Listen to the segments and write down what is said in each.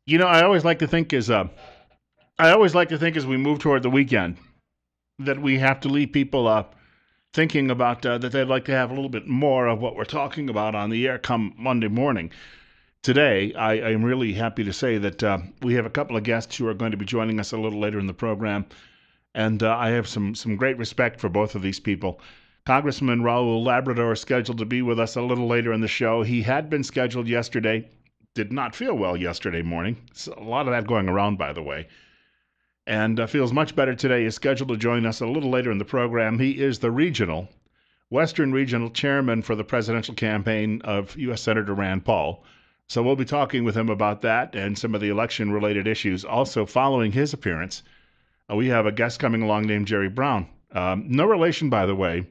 I always like to think as we move toward the weekend that we have to leave people thinking about that they'd like to have a little bit more of what we're talking about on the air come Monday morning. Today, I am really happy to say that we have a couple of guests who are going to be joining us a little later in the program, and I have some great respect for both of these people. Congressman Raul Labrador is scheduled to be with us a little later in the show. He had been scheduled yesterday, did not feel well yesterday morning. So a lot of that going around, by the way, and feels much better today. Is scheduled to join us a little later in the program. He is the Western Regional Chairman for the presidential campaign of U.S. Senator Rand Paul. So we'll be talking with him about that and some of the election-related issues. Also, following his appearance, we have a guest coming along named Jerry Brown. No relation, by the way,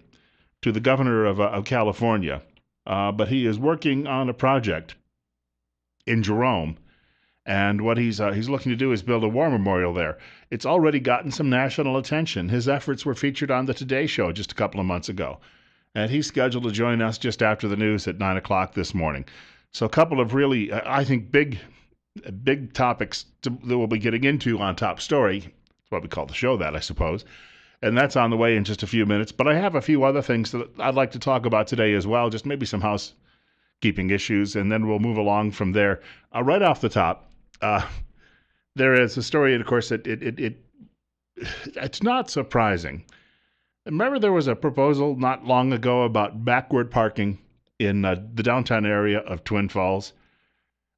to the governor of California, but he is working on a project in Jerome, and what he's looking to do is build a war memorial there. It's already gotten some national attention. His efforts were featured on the Today Show just a couple of months ago, and he's scheduled to join us just after the news at 9 o'clock this morning. So a couple of really, I think, big topics that we'll be getting into on Top Story. That's what we call the show that, I suppose. And that's on the way in just a few minutes. But I have a few other things that I'd like to talk about today as well, just maybe some housekeeping issues, and then we'll move along from there. Right off the top, there is a story, and of course, it's not surprising. Remember there was a proposal not long ago about backward parking in the downtown area of Twin Falls?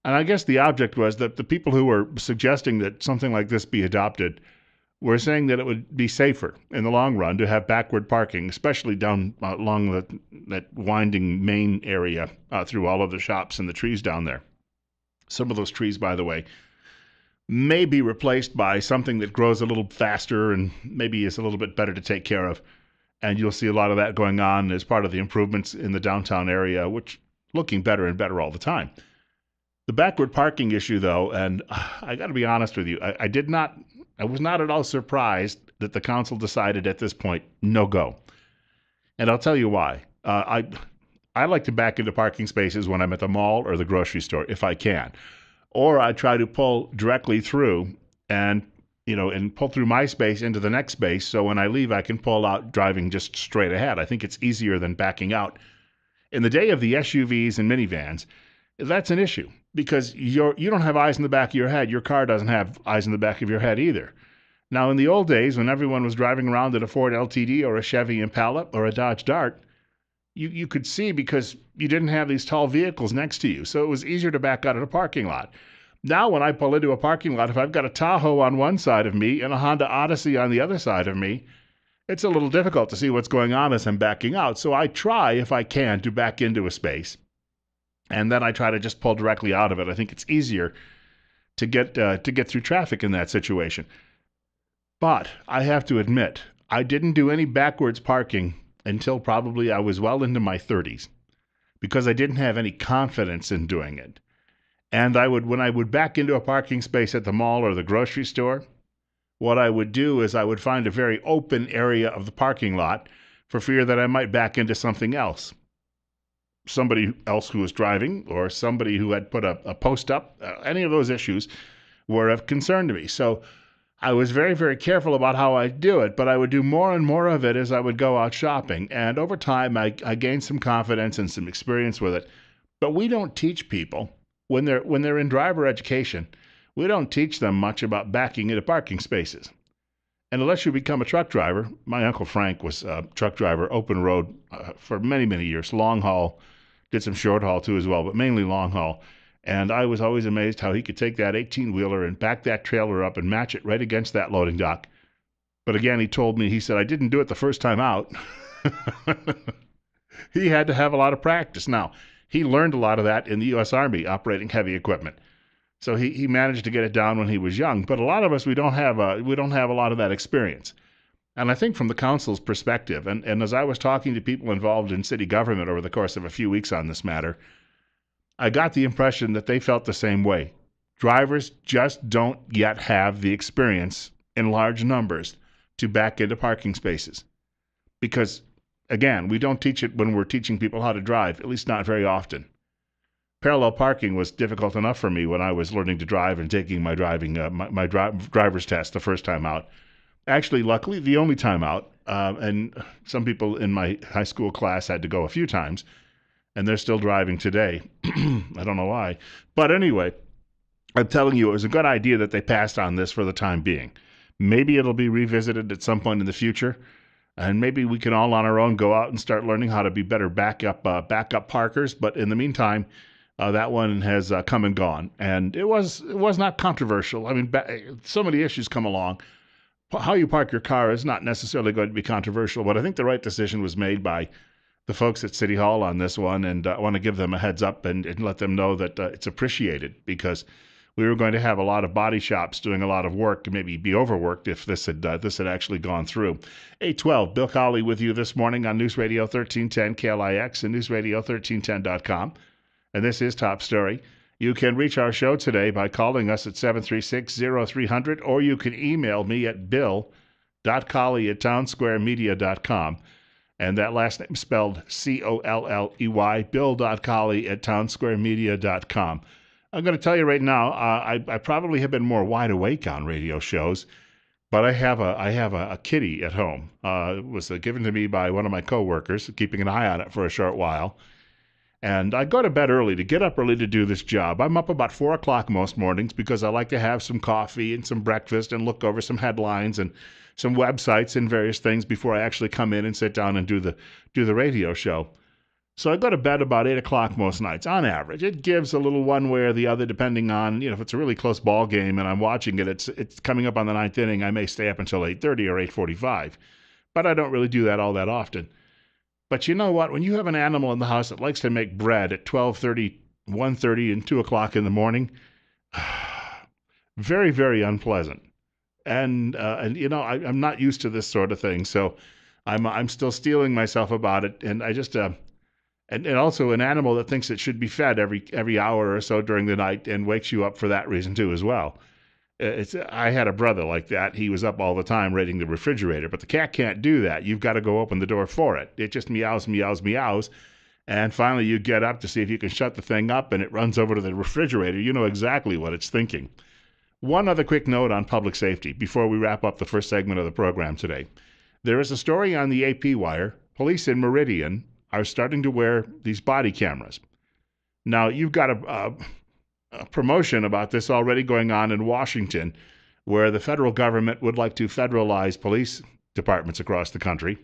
And I guess the object was that the people who were suggesting that something like this be adopted were saying that it would be safer in the long run to have backward parking, especially down along that winding main area through all of the shops and the trees down there. Some of those trees, by the way, may be replaced by something that grows a little faster and maybe is a little bit better to take care of. And you'll see a lot of that going on as part of the improvements in the downtown area, which looking better and better all the time. The backward parking issue, though, and I got to be honest with you, I was not at all surprised that the council decided at this point, no go. And I'll tell you why. I like to back into parking spaces when I'm at the mall or the grocery store, if I can. Or I try to pull directly through and pull through my space into the next space, so when I leave, I can pull out driving just straight ahead. I think it's easier than backing out. In the day of the SUVs and minivans, that's an issue because you don't have eyes in the back of your head. Your car doesn't have eyes in the back of your head either. Now, in the old days, when everyone was driving around in a Ford LTD or a Chevy Impala or a Dodge Dart, you could see because you didn't have these tall vehicles next to you, so it was easier to back out of a parking lot. Now, when I pull into a parking lot, if I've got a Tahoe on one side of me and a Honda Odyssey on the other side of me, it's a little difficult to see what's going on as I'm backing out. So I try, if I can, to back into a space, and then I try to just pull directly out of it. I think it's easier to get through traffic in that situation. But I have to admit, I didn't do any backwards parking until probably I was well into my 30s because I didn't have any confidence in doing it. And when I would back into a parking space at the mall or the grocery store, what I would do is I would find a very open area of the parking lot for fear that I might back into something else. Somebody else who was driving or somebody who had put a post up, any of those issues were of concern to me. So I was very, very careful about how I do it, but I would do more and more of it as I would go out shopping. And over time, I gained some confidence and some experience with it. But we don't teach people when they're in driver education, we don't teach them much about backing into parking spaces. And unless you become a truck driver, my Uncle Frank was a truck driver, open road for many, many years, long haul, did some short haul too as well, but mainly long haul. And I was always amazed how he could take that 18-wheeler and back that trailer up and match it right against that loading dock. But again, he said, I didn't do it the first time out. He had to have a lot of practice. Now, he learned a lot of that in the U.S. Army operating heavy equipment. So he managed to get it down when he was young. But a lot of us, we don't have a lot of that experience. And I think from the council's perspective, and as I was talking to people involved in city government over the course of a few weeks on this matter, I got the impression that they felt the same way. Drivers just don't yet have the experience in large numbers to back into parking spaces. Because, again, we don't teach it when we're teaching people how to drive, at least not very often. parallel parking was difficult enough for me when I was learning to drive and taking my driver's test the first time out. Actually, luckily, the only time out. And some people in my high school class had to go a few times, and they're still driving today. I don't know why. But anyway, I'm telling you, it was a good idea that they passed on this for the time being. Maybe it'll be revisited at some point in the future, and maybe we can all on our own go out and start learning how to be better backup parkers. But in the meantime, that one has come and gone, and it was not controversial. I mean, so many issues come along. How you park your car is not necessarily going to be controversial, but I think the right decision was made by the folks at City Hall on this one, and I want to give them a heads up and let them know that it's appreciated, because we were going to have a lot of body shops doing a lot of work and maybe be overworked if this had actually gone through. 812, Bill Colley with you this morning on News Radio 1310 KLIX and newsradio1310.com. And this is Top Story. You can reach our show today by calling us at 736-0300, or you can email me at bill.colley@townsquaremedia.com. And that last name spelled Colley, bill.colley@townsquaremedia.com. I'm going to tell you right now, I probably have been more wide awake on radio shows, but I have a kitty at home. It was given to me by one of my coworkers, keeping an eye on it for a short while. And I go to bed early to get up early to do this job. I'm up about 4 o'clock most mornings because I like to have some coffee and some breakfast and look over some headlines and some websites and various things before I actually come in and sit down and do the radio show. So I go to bed about 8 o'clock most nights, on average. It gives a little one way or the other, depending on, if it's a really close ball game and I'm watching it, it's coming up on the ninth inning, I may stay up until 8:30 or 8:45. But I don't really do that all that often. But you know what? When you have an animal in the house that likes to make bread at 12:30, 1:30, and 2 o'clock in the morning, very, very unpleasant. And I'm not used to this sort of thing, so I'm still steeling myself about it. And I just... And also an animal that thinks it should be fed every hour or so during the night and wakes you up for that reason too as well. I had a brother like that. He was up all the time raiding the refrigerator, but the cat can't do that. You've got to go open the door for it. It just meows, meows, meows. And finally you get up to see if you can shut the thing up, and it runs over to the refrigerator. You know exactly what it's thinking. One other quick note on public safety before we wrap up the first segment of the program today. There is a story on the AP wire. Police in Meridian are starting to wear these body cameras. Now, you've got a promotion about this already going on in Washington, where the federal government would like to federalize police departments across the country,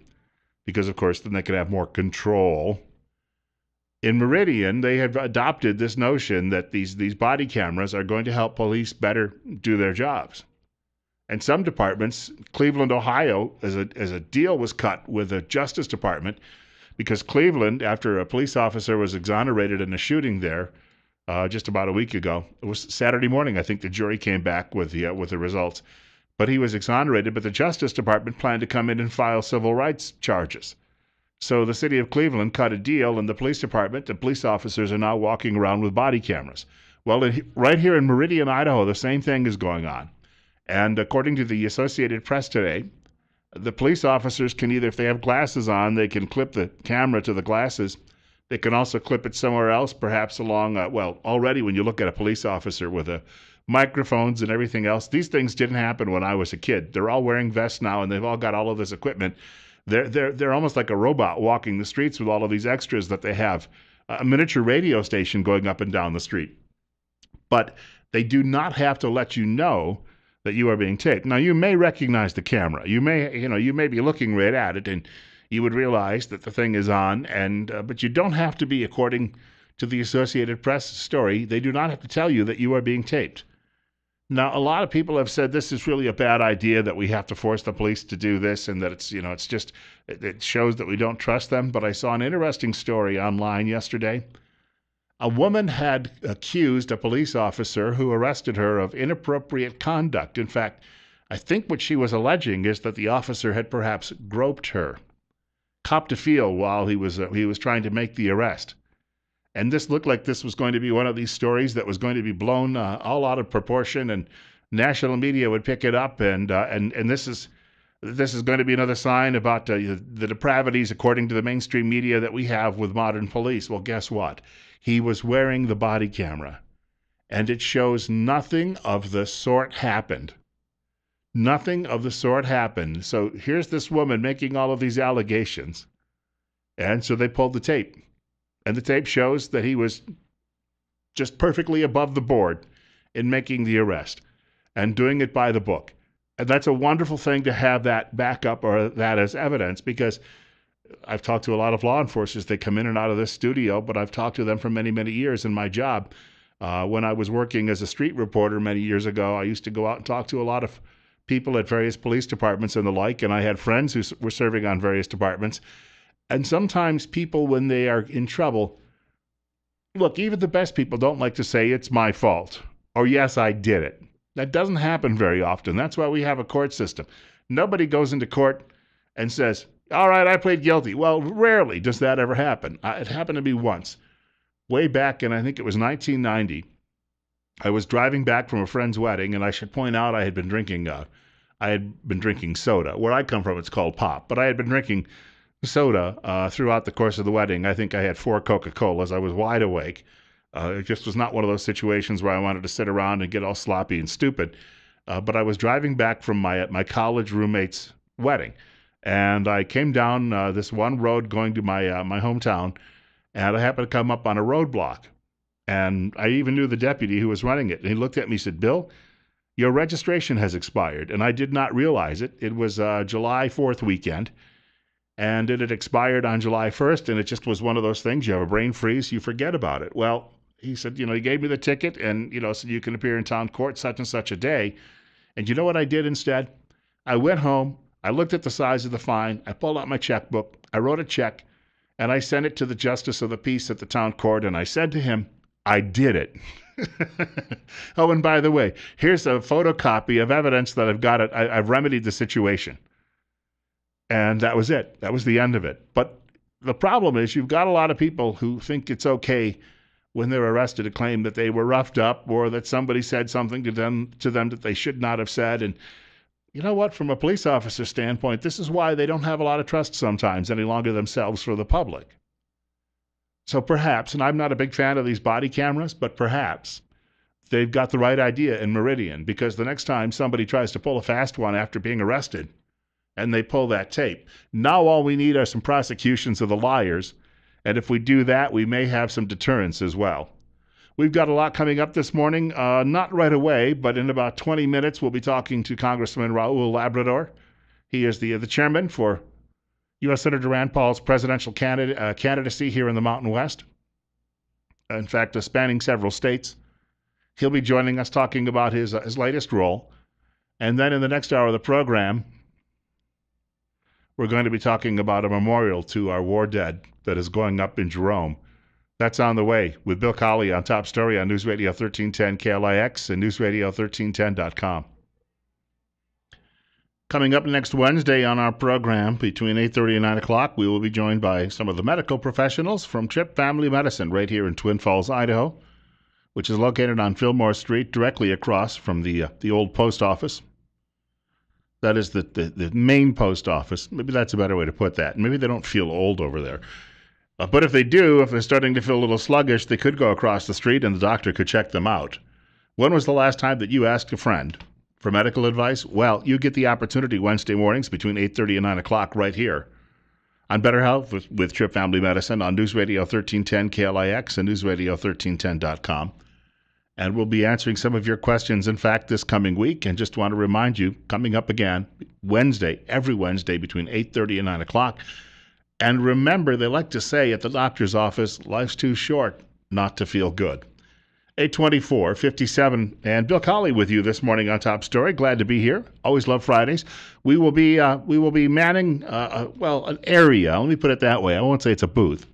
because, of course, then they could have more control. In Meridian, they have adopted this notion that these body cameras are going to help police better do their jobs. And some departments, Cleveland, Ohio, as a deal was cut with the Justice Department, because Cleveland, after a police officer was exonerated in a shooting there just about a week ago, it was Saturday morning, I think the jury came back with the results, but he was exonerated, but the Justice Department planned to come in and file civil rights charges. So the city of Cleveland cut a deal, and the police department, the police officers are now walking around with body cameras. Well, right here in Meridian, Idaho, the same thing is going on. And according to the Associated Press today, the police officers can either, if they have glasses on, they can clip the camera to the glasses. They can also clip it somewhere else, perhaps along, already when you look at a police officer with microphones and everything else, these things didn't happen when I was a kid. They're all wearing vests now, and they've all got all of this equipment. They're almost like a robot walking the streets with all of these extras that they have. A miniature radio station going up and down the street. But they do not have to let you know that you are being taped. Now, you may recognize the camera. You may be looking right at it, and you would realize that the thing is on. But you don't have to be, according to the Associated Press story, they do not have to tell you that you are being taped. Now, a lot of people have said this is really a bad idea, that we have to force the police to do this, and that it shows that we don't trust them. But I saw an interesting story online yesterday. A woman had accused a police officer who arrested her of inappropriate conduct. In fact, I think what she was alleging is that the officer had perhaps groped her, copped a feel while he was trying to make the arrest. And this looked like this was going to be one of these stories that was going to be blown all out of proportion, and national media would pick it up. And this is This is going to be another sign about the depravities, according to the mainstream media, that we have with modern police. Well, guess what? He was wearing the body camera, and it shows nothing of the sort happened. Nothing of the sort happened. So here's this woman making all of these allegations. And so they pulled the tape. And the tape shows that he was just perfectly above the board in making the arrest and doing it by the book. And that's a wonderful thing to have that backup or that as evidence, because I've talked to a lot of law enforcers. They come in and out of this studio, but I've talked to them for many, many years in my job. When I was working as a street reporter many years ago, I used to go out and talk to a lot of people at various police departments and the like, and I had friends who were serving on various departments. And sometimes people, when they are in trouble, look, even the best people don't like to say it's my fault or yes, I did it. That doesn't happen very often. That's why we have a court system. Nobody goes into court and says, all right, I plead guilty. Well, rarely does that ever happen. It happened to me once. Way back in, I think it was 1990, I was driving back from a friend's wedding, and I should point out I had been drinking soda. Where I come from, it's called pop, but I had been drinking soda throughout the course of the wedding. I think I had 4 Coca-Colas. I was wide awake. It just was not one of those situations where I wanted to sit around and get all sloppy and stupid. But I was driving back from my college roommate's wedding, and I came down this one road going to my hometown, and I happened to come up on a roadblock. And I even knew the deputy who was running it. And he looked at me and said, Bill, your registration has expired. And I did not realize it. It was July 4th weekend, and it had expired on July 1st, and it just was one of those things. You have a brain freeze, you forget about it. Well, he said, he gave me the ticket and, said you can appear in town court such and such a day. And you know what I did instead? I went home, I looked at the size of the fine, I pulled out my checkbook, I wrote a check, and I sent it to the justice of the peace at the town court, and I said to him, I did it. Oh, and by the way, here's a photocopy of evidence that I've got it. I've remedied the situation. And that was it. That was the end of it. But the problem is you've got a lot of people who think it's okay when they're arrested to claim that they were roughed up or that somebody said something to them that they should not have said. And you know what? From a police officer standpoint, this is why they don't have a lot of trust sometimes any longer themselves for the public. So perhaps, and I'm not a big fan of these body cameras, but perhaps they've got the right idea in Meridian, because the next time somebody tries to pull a fast one after being arrested and they pull that tape, now all we need are some prosecutions of the liars. And if we do that, we may have some deterrence as well. We've got a lot coming up this morning. Not right away, but in about 20 minutes, we'll be talking to Congressman Raul Labrador. He is the chairman for U.S. Senator Rand Paul's presidential candidacy here in the Mountain West. In fact, spanning several states. He'll be joining us talking about his latest role. And then in the next hour of the program, we're going to be talking about a memorial to our war dead that is going up in Jerome. That's on the way with Bill Colley on Top Story on News Radio 1310 KLIX and newsradio1310.com. Coming up next Wednesday on our program between 8:30 and 9 o'clock, we will be joined by some of the medical professionals from Tripp Family Medicine right here in Twin Falls, Idaho, which is located on Fillmore Street directly across from the old post office. That is the main post office. Maybe that's a better way to put that. Maybe they don't feel old over there. But if they do, if they're starting to feel a little sluggish, they could go across the street and the doctor could check them out. When was the last time that you asked a friend for medical advice? Well, you get the opportunity Wednesday mornings between 8:30 and 9 o'clock right here on Better Health with Tripp Family Medicine on News Radio 1310 KLIX and newsradio1310.com. And we'll be answering some of your questions, in fact, this coming week. And just want to remind you, coming up again, Wednesday, every Wednesday between 8:30 and 9 o'clock. And remember, they like to say at the doctor's office, life's too short not to feel good. 824-57, and Bill Colley with you this morning on Top Story. Glad to be here. Always love Fridays. We will be manning, an area. Let me put it that way. I won't say it's a booth.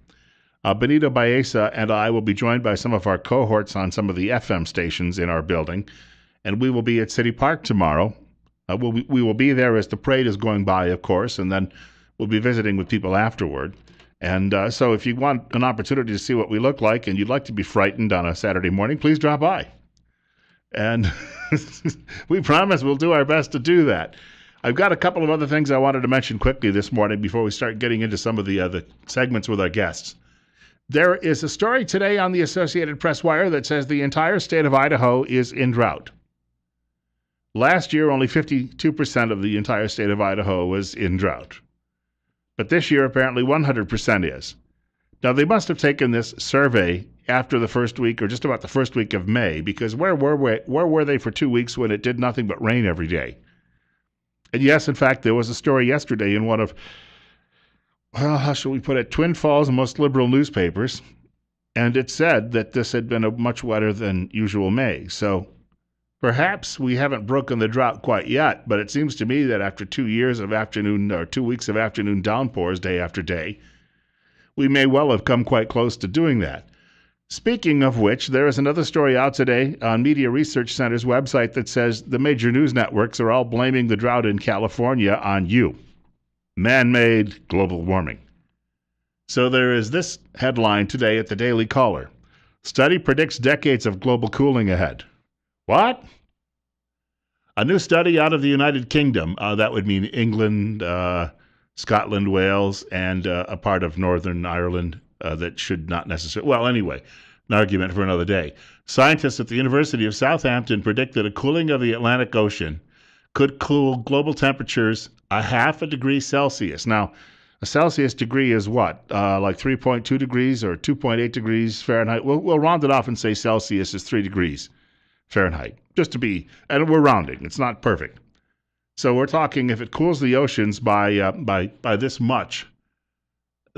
Benito Baeza and I will be joined by some of our cohorts on some of the FM stations in our building, and we will be at City Park tomorrow. We will be there as the parade is going by, of course, and then we'll be visiting with people afterward. And so if you want an opportunity to see what we look like and you'd like to be frightened on a Saturday morning, please drop by. And we promise we'll do our best to do that. I've got a couple of other things I wanted to mention quickly this morning before we start getting into some of the other segments with our guests. There is a story today on the Associated Press Wire that says the entire state of Idaho is in drought. Last year, only 52% of the entire state of Idaho was in drought. But this year, apparently 100% is. Now, they must have taken this survey after the first week or just about the first week of May, because where were they for 2 weeks when it did nothing but rain every day? And yes, in fact, there was a story yesterday in one of, well, how shall we put it, Twin Falls' most liberal newspapers, and it said that this had been a much wetter than usual May. So perhaps we haven't broken the drought quite yet, but it seems to me that after 2 years of 2 weeks of afternoon downpours day after day, we may well have come quite close to doing that. Speaking of which, there is another story out today on Media Research Center's website that says the major news networks are all blaming the drought in California on you. Man-made global warming. So there is this headline today at the Daily Caller. Study predicts decades of global cooling ahead. What? A new study out of the United Kingdom, that would mean England, Scotland, Wales, and a part of Northern Ireland that should not necessarily... Well, anyway, an argument for another day. Scientists at the University of Southampton predict that a cooling of the Atlantic Ocean could cool global temperatures a half a degree Celsius. Now, a Celsius degree is what? Like 3.2 degrees or 2.8 degrees Fahrenheit? We'll round it off and say Celsius is 3 degrees Fahrenheit, just to be... And we're rounding. It's not perfect. So we're talking if it cools the oceans by this much,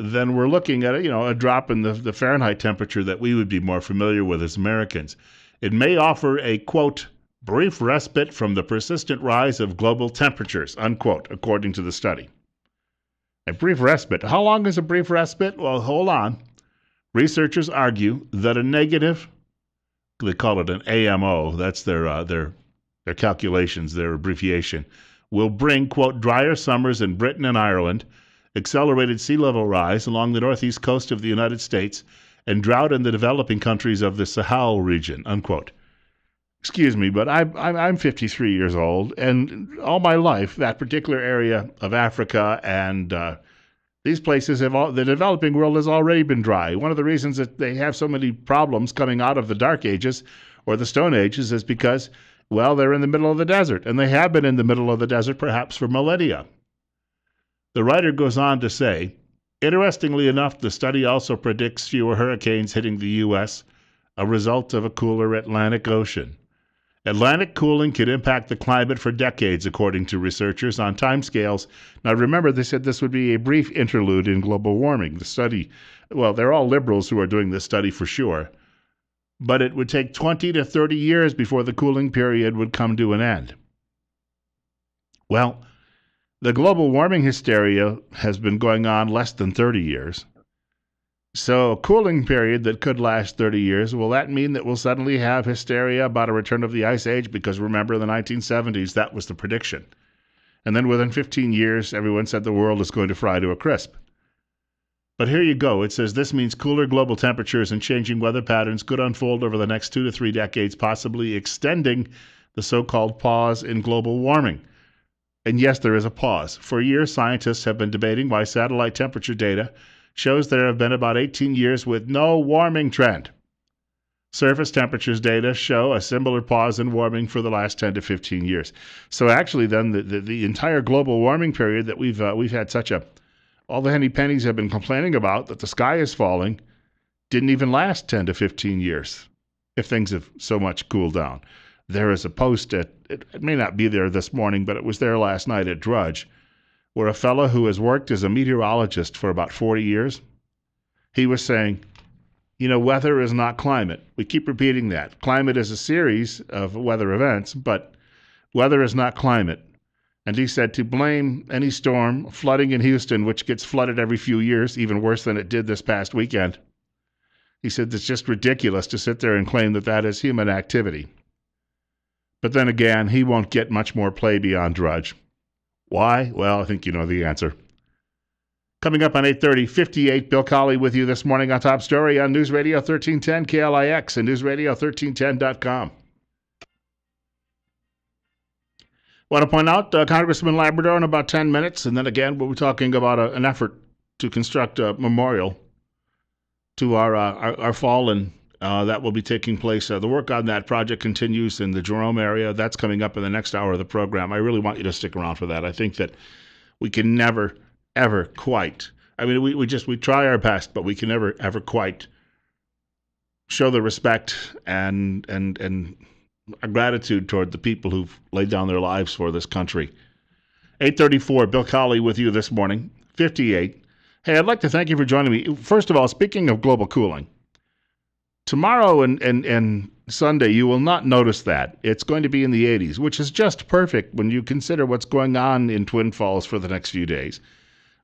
then we're looking at a drop in the Fahrenheit temperature that we would be more familiar with as Americans. It may offer a, quote, brief respite from the persistent rise of global temperatures, unquote, according to the study. A brief respite. How long is a brief respite? Well, hold on. Researchers argue that a negative, they call it an AMO, that's their calculations, their abbreviation, will bring, quote, drier summers in Britain and Ireland, accelerated sea level rise along the northeast coast of the United States, and drought in the developing countries of the Sahel region, unquote. Excuse me, but I'm 53 years old, and all my life, that particular area of Africa and these places, the developing world has already been dry. One of the reasons that they have so many problems coming out of the Dark Ages or the Stone Ages is because, well, they're in the middle of the desert, and they have been in the middle of the desert perhaps for millennia. The writer goes on to say, interestingly enough, the study also predicts fewer hurricanes hitting the U.S., a result of a cooler Atlantic Ocean. Atlantic cooling could impact the climate for decades, according to researchers, on timescales. Now, remember, they said this would be a brief interlude in global warming. The study, well, they're all liberals who are doing this study for sure, but it would take 20 to 30 years before the cooling period would come to an end. Well, the global warming hysteria has been going on less than 30 years. So a cooling period that could last 30 years, will that mean that we'll suddenly have hysteria about a return of the Ice Age? Because remember, in the 1970s, that was the prediction. And then within 15 years, everyone said the world is going to fry to a crisp. But here you go. It says this means cooler global temperatures and changing weather patterns could unfold over the next 2 to 3 decades, possibly extending the so-called pause in global warming. And yes, there is a pause. For years, scientists have been debating why satellite temperature data shows there have been about 18 years with no warming trend. Surface temperatures data show a similar pause in warming for the last 10 to 15 years. So actually then the entire global warming period that we've had all the henny pennies have been complaining about, that the sky is falling, didn't even last 10 to 15 years if things have so much cooled down. There is a post it may not be there this morning, but it was there last night at Drudge, where a fellow who has worked as a meteorologist for about 40 years, he was saying, weather is not climate. We keep repeating that. Climate is a series of weather events, but weather is not climate. And he said to blame any storm, flooding in Houston, which gets flooded every few years, even worse than it did this past weekend. He said it's just ridiculous to sit there and claim that that is human activity. But then again, he won't get much more play beyond Drudge. Why? Well, I think you know the answer. Coming up on 8:30, Bill Colley with you this morning on Top Story on News Radio 1310 KLIX and newsradio1310.com. Want to point out Congressman Labrador in about 10 minutes, and then again we'll be talking about an effort to construct a memorial to our fallen. That will be taking place. The work on that project continues in the Jerome area. That's coming up in the next hour of the program. I really want you to stick around for that. I think that we can never, ever quite. I mean, we try our best, but we can never, ever quite show the respect and our gratitude toward the people who've laid down their lives for this country. 8:34, Bill Colley with you this morning. 58. Hey, I'd like to thank you for joining me. First of all, speaking of global cooling, tomorrow and Sunday, you will not notice that. It's going to be in the 80s, which is just perfect when you consider what's going on in Twin Falls for the next few days.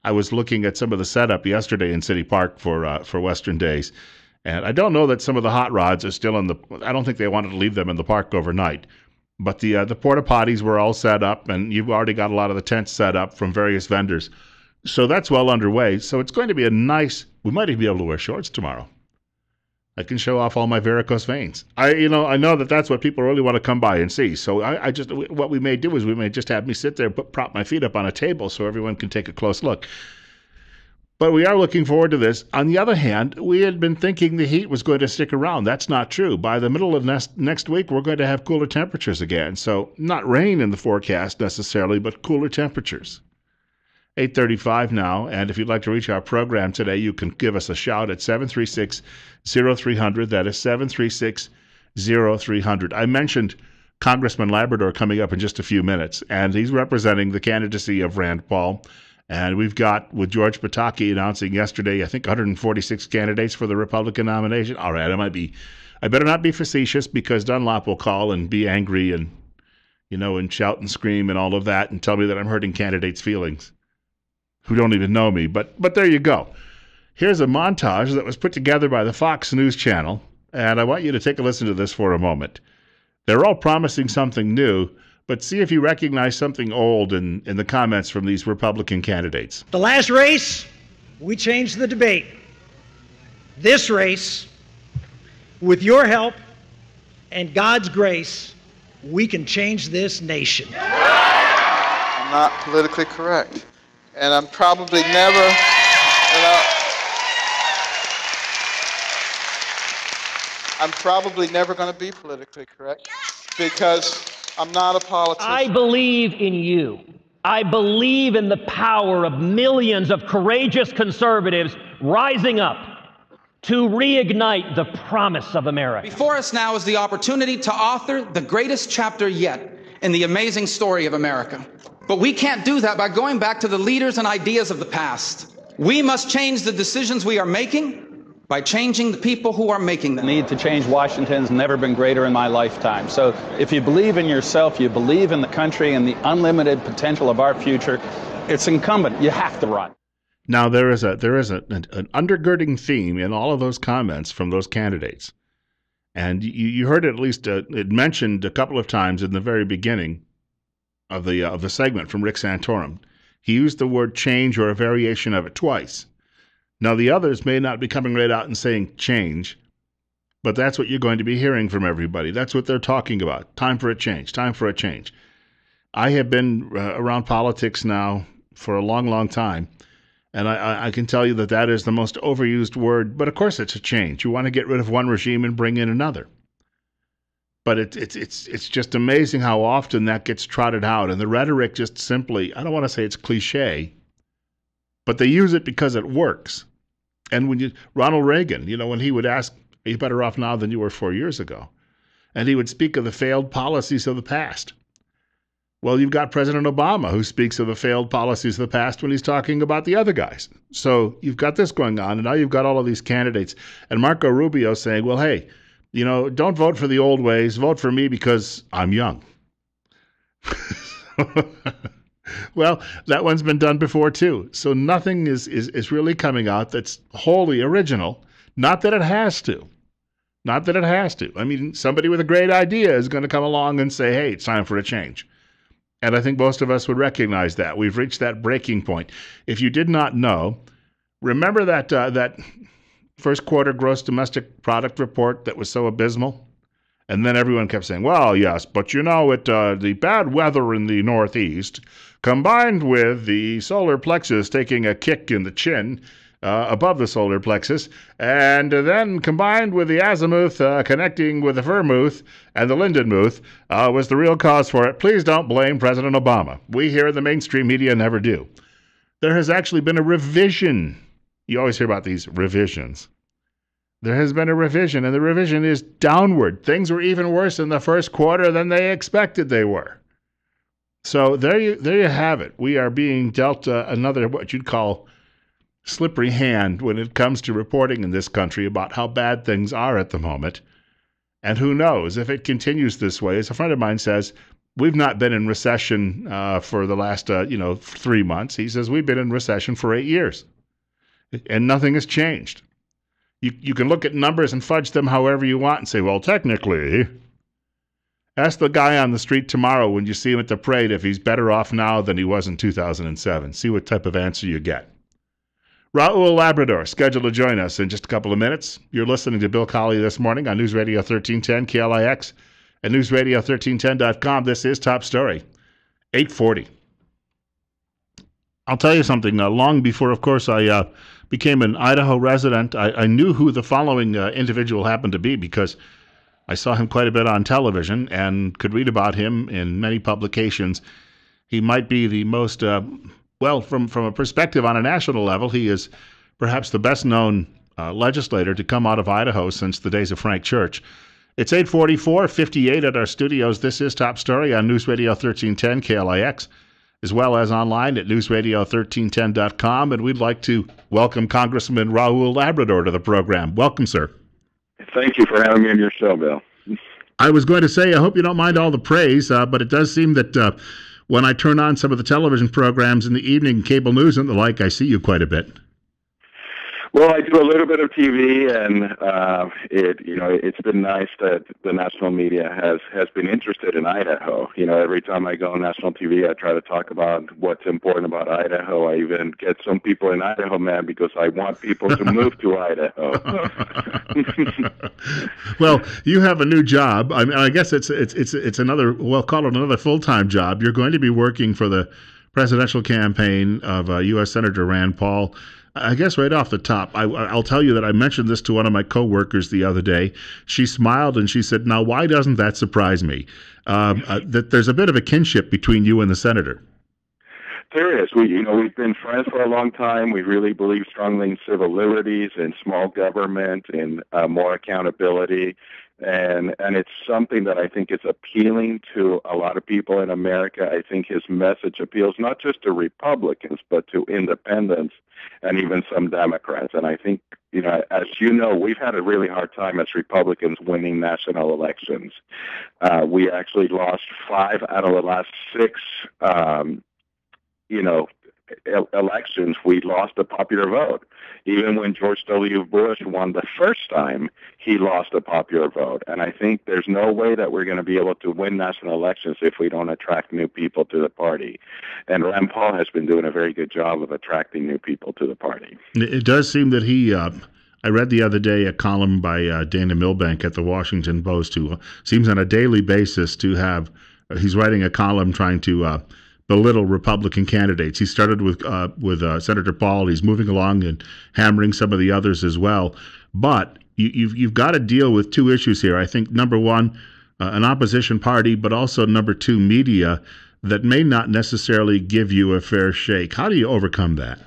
I was looking at some of the setup yesterday in City Park for Western Days, and I don't know that some of the hot rods are still in the. I don't think they wanted to leave them in the park overnight. But the porta potties were all set up, and you've already got a lot of the tents set up from various vendors. So that's well underway. So it's going to be a nice. We might even be able to wear shorts tomorrow. I can show off all my varicose veins. I know that that's what people really want to come by and see. So I just what we may do is we may just have me sit there, prop my feet up on a table so everyone can take a close look. But we are looking forward to this. On the other hand, we had been thinking the heat was going to stick around. That's not true. By the middle of next week, we're going to have cooler temperatures again. So not rain in the forecast necessarily, but cooler temperatures. 8:35 now, and if you'd like to reach our program today, you can give us a shout at 736-0300. That is 736-0300. I mentioned Congressman Labrador coming up in just a few minutes, and he's representing the candidacy of Rand Paul. And we've got, with George Pataki announcing yesterday, I think 146 candidates for the Republican nomination. All right, I better not be facetious because Dunlop will call and be angry and shout and scream and all of that and tell me that I'm hurting candidates' feelings who don't even know me. But there you go. Here's a montage that was put together by the Fox News Channel, and I want you to take a listen to this for a moment. They're all promising something new, but see if you recognize something old in the comments from these Republican candidates. The last race, we changed the debate. This race, with your help and God's grace, we can change this nation. I'm not politically correct. And I'm probably never, I'm probably never going to be politically correct because I'm not a politician. I believe in you. I believe in the power of millions of courageous conservatives rising up to reignite the promise of America. Before us now is the opportunity to author the greatest chapter yet in the amazing story of America. But we can't do that by going back to the leaders and ideas of the past. We must change the decisions we are making by changing the people who are making them. The need to change Washington's never been greater in my lifetime. So if you believe in yourself, you believe in the country and the unlimited potential of our future, it's incumbent. You have to run. Now, there is an undergirding theme in all of those comments from those candidates. And you heard it at least it mentioned a couple of times in the very beginning of the segment from Rick Santorum. He used the word change or a variation of it twice. Now, the others may not be coming right out and saying change, but that's what you're going to be hearing from everybody. That's what they're talking about. Time for a change. Time for a change. I have been around politics now for a long, long time, and I can tell you that is the most overused word, but of course it's a change. You want to get rid of one regime and bring in another. But it's just amazing how often that gets trotted out, and the rhetoric just simply, I don't want to say it's cliche, but they use it because it works. And when Ronald Reagan, when he would ask, are you better off now than you were 4 years ago? And he would speak of the failed policies of the past. Well, you've got President Obama who speaks of the failed policies of the past when he's talking about the other guys. So you've got this going on, and now you've got all of these candidates. And Marco Rubio saying, well, hey, don't vote for the old ways. Vote for me because I'm young. Well, that one's been done before, too. So nothing is really coming out that's wholly original. Not that it has to. Not that it has to. I mean, somebody with a great idea is going to come along and say, hey, it's time for a change. And I think most of us would recognize that. We've reached that breaking point. If you did not know, remember that first quarter gross domestic product report that was so abysmal? And then everyone kept saying, well, yes, but the bad weather in the Northeast combined with the solar plexus taking a kick in the chin above the solar plexus, and then combined with the azimuth connecting with the vermouth and the lindenmuth was the real cause for it. Please don't blame President Obama. We here in the mainstream media never do. There has actually been a revision. You always hear about these revisions. There has been a revision, and the revision is downward. Things were even worse in the first quarter than they expected they were. So there you have it. We are being dealt another, what you'd call, slippery hand when it comes to reporting in this country about how bad things are at the moment. And who knows, if it continues this way, as a friend of mine says, we've not been in recession for the last 3 months. He says we've been in recession for 8 years, and nothing has changed. You can look at numbers and fudge them however you want and say, well, technically, ask the guy on the street tomorrow when you see him at the parade if he's better off now than he was in 2007. See what type of answer you get. Raul Labrador, scheduled to join us in just a couple of minutes. You're listening to Bill Colley this morning on News Radio 1310 KLIX and newsradio1310.com. This is Top Story, 840. I'll tell you something. Long before, of course, I became an Idaho resident, I knew who the following individual happened to be because I saw him quite a bit on television and could read about him in many publications. He might be the most... from a perspective on a national level, he is perhaps the best-known legislator to come out of Idaho since the days of Frank Church. It's 8:44:58 at our studios. This is Top Story on News Radio 1310 KLIX, as well as online at newsradio1310.com. And we'd like to welcome Congressman Raul Labrador to the program. Welcome, sir. Thank you for having me on your show, Bill. I was going to say, I hope you don't mind all the praise, but it does seem that when I turn on some of the television programs in the evening, cable news and the like, I see you quite a bit. Well, I do a little bit of TV, and it's been nice that the national media has been interested in Idaho. Every time I go on national TV, I try to talk about what's important about Idaho. I even get some people in Idaho mad because I want people to move to Idaho. Well, you have a new job. I mean, I guess it's another, we'll call it another full-time job. You're going to be working for the presidential campaign of U.S. Senator Rand Paul. I guess right off the top, I'll tell you that I mentioned this to one of my coworkers the other day. She smiled and she said, now, why doesn't that surprise me? That there's a bit of a kinship between you and the senator. There is. We've been friends for a long time. We really believe strongly in civil liberties and small government and more accountability. And it's something that I think is appealing to a lot of people in America. I think his message appeals not just to Republicans, but to independents and even some Democrats. And I think, as you know, we've had a really hard time as Republicans winning national elections. We actually lost 5 out of the last 6, elections. We lost the popular vote. Even when George W. Bush won the first time, he lost a popular vote. And I think there's no way that we're going to be able to win national elections if we don't attract new people to the party. And Rand Paul has been doing a very good job of attracting new people to the party. It does seem that he... I read the other day a column by Dana Milbank at the Washington Post, who seems on a daily basis to have... he's writing a column trying to... belittle Republican candidates. He started with Senator Paul. He's moving along and hammering some of the others as well. But you've got to deal with 2 issues here. I think, number one, an opposition party, but also, number 2, media that may not necessarily give you a fair shake. How do you overcome that?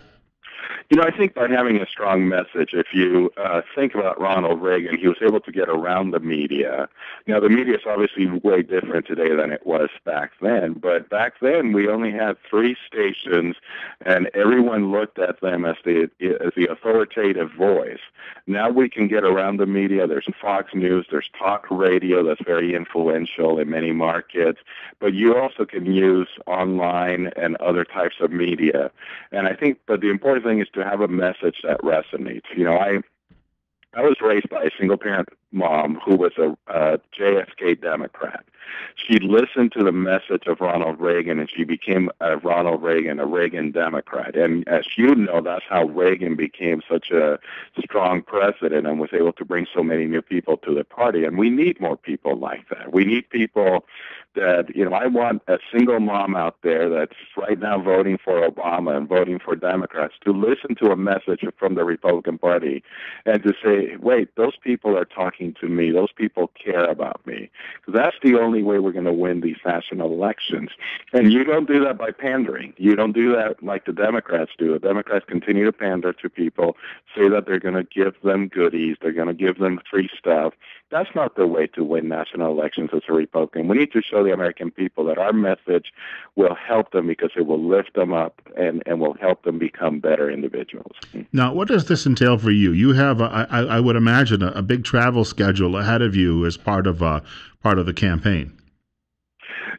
I think by having a strong message, if you think about Ronald Reagan, he was able to get around the media. Now, the media is obviously way different today than it was back then, but back then we only had 3 stations, and everyone looked at them as the authoritative voice. Now we can get around the media. There's Fox News, there's talk radio that's very influential in many markets, but you also can use online and other types of media. And I think, but the important thing is to have a message that resonates. I was raised by a single-parent mom who was a JFK Democrat. She listened to the message of Ronald Reagan, and she became a Reagan Democrat. And as you know, that's how Reagan became such a strong president and was able to bring so many new people to the party. And we need more people like that. We need people that, I want a single mom out there that's right now voting for Obama and voting for Democrats to listen to a message from the Republican Party and to say, wait, those people are talking to me. Those people care about me. Because that's the only way we're going to win these national elections. And you don't do that by pandering. You don't do that like the Democrats do. The Democrats continue to pander to people, say that they're going to give them goodies, they're going to give them free stuff. That's not the way to win national elections as a Republican. We need to show the American people that our message will help them because it will lift them up and will help them become better individuals. Now, what does this entail for you? You have, I would imagine, a big travel schedule ahead of you as part of the campaign.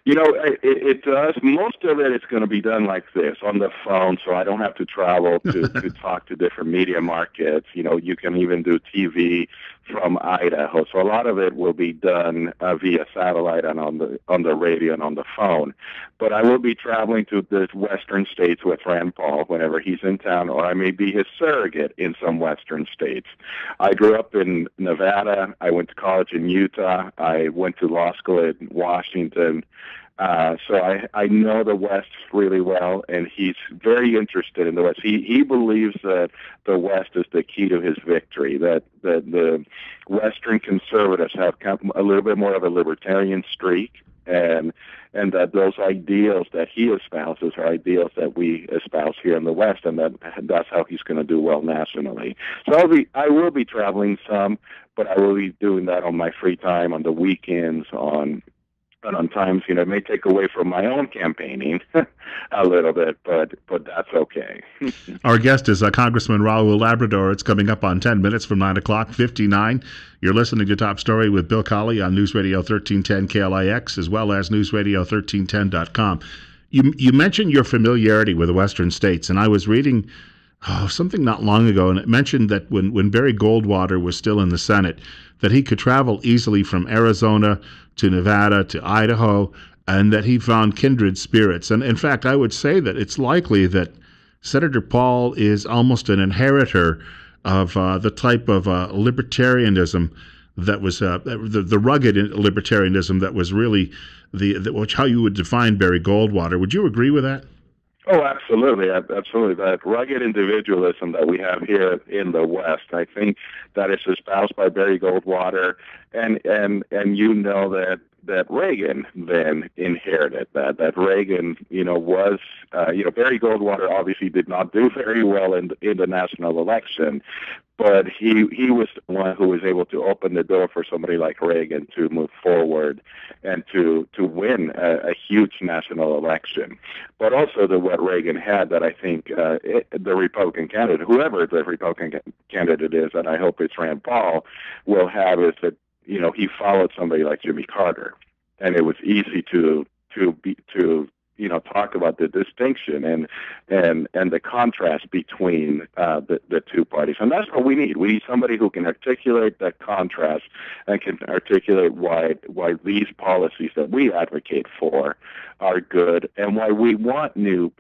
It does. Most of it is going to be done like this, on the phone, so I don't have to travel to talk to different media markets. You can even do TV from Idaho. So a lot of it will be done via satellite and on the radio and on the phone. But I will be traveling to the western states with Rand Paul whenever he's in town, or I may be his surrogate in some western states. I grew up in Nevada. I went to college in Utah. I went to law school in Washington. So I know the West really well, and he's very interested in the West. He believes that the West is the key to his victory, that the Western conservatives have a little bit more of a libertarian streak, and that those ideals that he espouses are ideals that we espouse here in the West, and that's how he's going to do well nationally. So I will be traveling some, but I will be doing that on my free time, on the weekends, on times, it may take away from my own campaigning a little bit, but that's okay. Our guest is Congressman Raul Labrador. It's coming up on 10 minutes from 9 o'clock, 59. You're listening to Top Story with Bill Colley on News Radio 1310 KLIX, as well as newsradio1310.com. You mentioned your familiarity with the Western states, and I was reading something not long ago, and it mentioned that when Barry Goldwater was still in the Senate, that he could travel easily from Arizona to Nevada to Idaho, and that he found kindred spirits. And in fact, I would say that it's likely that Senator Paul is almost an inheritor of the type of libertarianism that was the rugged libertarianism that was really how you would define Barry Goldwater. Would you agree with that? Oh, absolutely. Absolutely. That rugged individualism that we have here in the West, I think that is espoused by Barry Goldwater, and that Reagan then inherited that Reagan, was, Barry Goldwater obviously did not do very well in the national election, but he was the one who was able to open the door for somebody like Reagan to move forward and to win a huge national election. But also what Reagan had that I think the Republican candidate, whoever the Republican candidate is, and I hope it's Rand Paul, will have is that, he followed somebody like Jimmy Carter. And it was easy to talk about the distinction and the contrast between the two parties. And that's what we need. We need somebody who can articulate that contrast and can articulate why these policies that we advocate for are good and why we want new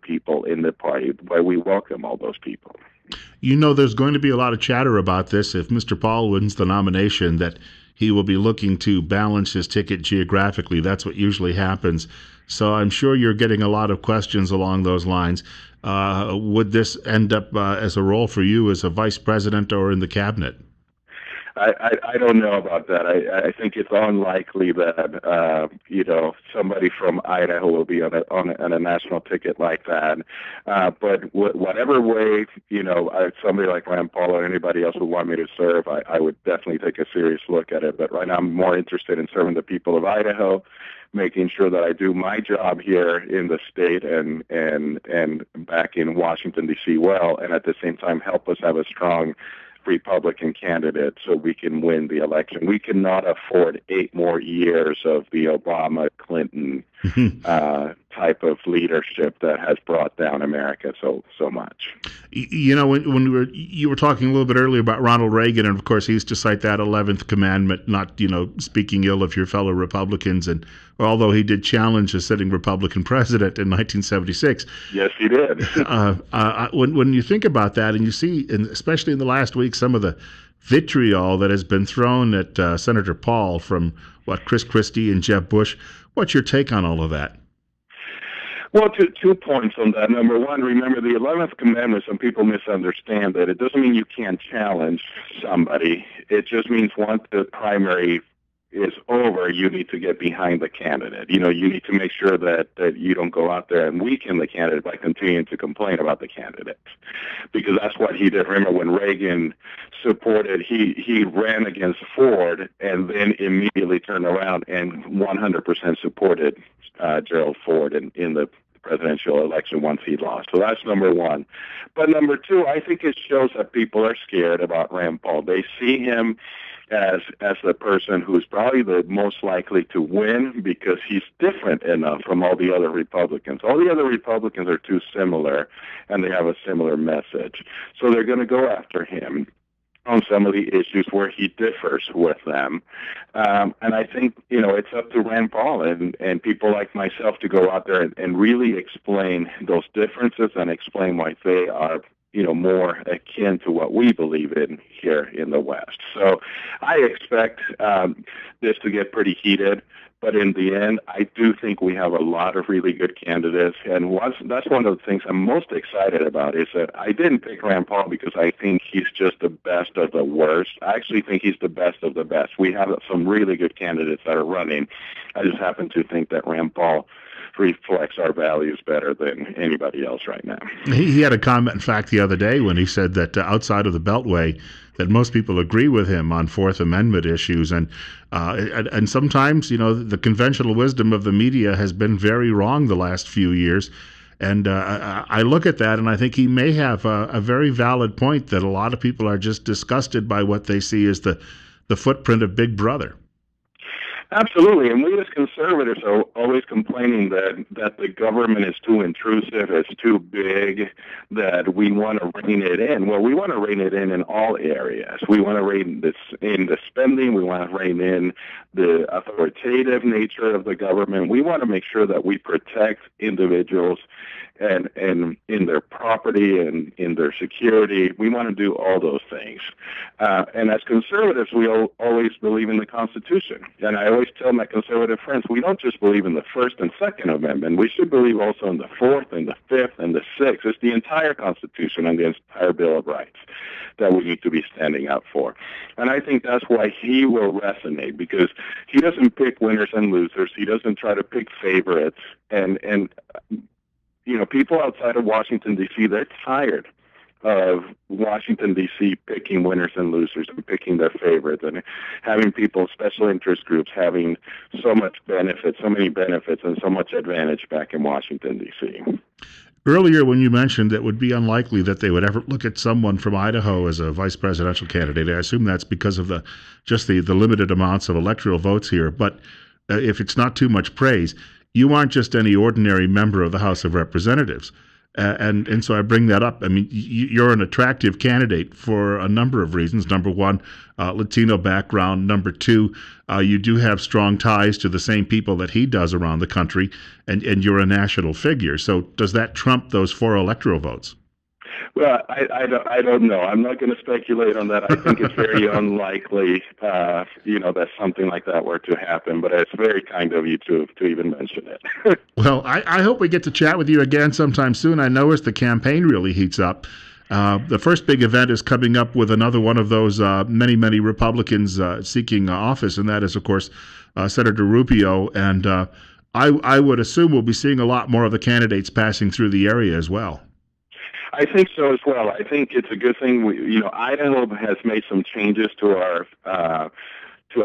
people in the party, why we welcome all those people. There's going to be a lot of chatter about this if Mr. Paul wins the nomination, that he will be looking to balance his ticket geographically. That's what usually happens. So I'm sure you're getting a lot of questions along those lines. Would this end up as a role for you as a vice president or in the cabinet? I don't know about that. I think it's unlikely that somebody from Idaho will be on a national ticket like that. But whatever way somebody like Rand Paul or anybody else would want me to serve, I would definitely take a serious look at it. But right now, I'm more interested in serving the people of Idaho, making sure that I do my job here in the state and back in Washington D.C. well, and at the same time help us have a strong Republican candidate so we can win the election. We cannot afford 8 more years of the Obama-Clinton type of leadership that has brought down America so much. You know, when you were talking a little bit earlier about Ronald Reagan, and of course he used to cite that 11th commandment, not, speaking ill of your fellow Republicans, and although he did challenge a sitting Republican president in 1976. Yes, he did. When you think about that, and you see, and especially in the last week, some of the vitriol that has been thrown at Senator Paul from Chris Christie and Jeb Bush, what's your take on all of that? Well, two points on that. Number one, remember the 11th commandment, some people misunderstand that. It doesn't mean you can't challenge somebody. It just means once the primary is over, you need to get behind the candidate. You need to make sure that you don't go out there and weaken the candidate by continuing to complain about the candidate. Because that's what he did. Remember when Reagan supported, he ran against Ford and then immediately turned around and 100% supported Gerald Ford in the presidential election once he lost. So that's number one. But number two, I think it shows that people are scared about Rand Paul. They see him as the person who's probably the most likely to win because he's different enough from all the other Republicans. All the other Republicans are too similar, and they have a similar message. So they're going to go after him on some of the issues where he differs with them. And I think, it's up to Rand Paul and people like myself to go out there and really explain those differences and explain why they are more akin to what we believe in here in the West. So I expect this to get pretty heated, but in the end, I do think we have a lot of really good candidates, and that's one of the things I'm most excited about is that I didn't pick Rand Paul because I think he's just the best of the worst. I actually think he's the best of the best. We have some really good candidates that are running. I just happen to think that Rand Paul reflects our values better than anybody else right now. He had a comment, in fact, the other day when he said that outside of the Beltway, that most people agree with him on Fourth Amendment issues, and sometimes, the conventional wisdom of the media has been very wrong the last few years. And I look at that, and I think he may have a very valid point that a lot of people are just disgusted by what they see as the footprint of Big Brother. Absolutely, and we as conservatives are always complaining that the government is too intrusive, it's too big, that we want to rein it in. Well, we want to rein it in all areas. We want to rein this in the spending. We want to rein in the authoritative nature of the government. We want to make sure that we protect individuals and in their property and in their security. We want to do all those things. And as conservatives, we always believe in the Constitution. And I always tell my conservative friends, we don't just believe in the First and Second Amendment. We should believe also in the Fourth and the Fifth and the Sixth. It's the entire Constitution and the entire Bill of Rights that we need to be standing up for. And I think that's why he will resonate, because he doesn't pick winners and losers. He doesn't try to pick favorites. And people outside of Washington, D.C., they're tired of Washington, D.C. picking winners and losers and picking their favorites and having people, special interest groups, having so many benefits and so much advantage back in Washington, D.C. Earlier, when you mentioned that it would be unlikely that they would ever look at someone from Idaho as a vice presidential candidate, I assume that's because of the limited amounts of electoral votes here. But if it's not too much praise, you aren't just any ordinary member of the House of Representatives. And so I bring that up. I mean, you're an attractive candidate for a number of reasons. Number one, Latino background. Number two, you do have strong ties to the same people that he does around the country, and you're a national figure. So does that trump those 4 electoral votes? Well, I don't know. I'm not going to speculate on that. I think it's very unlikely, that something like that were to happen. But it's very kind of you to even mention it. Well, I hope we get to chat with you again sometime soon. I know as the campaign really heats up. The first big event is coming up with another one of those many Republicans seeking office, and that is, of course, Senator Rubio. And I would assume we'll be seeing a lot more of the candidates passing through the area as well. I think so as well. I think it's a good thing. Idaho has made some changes to our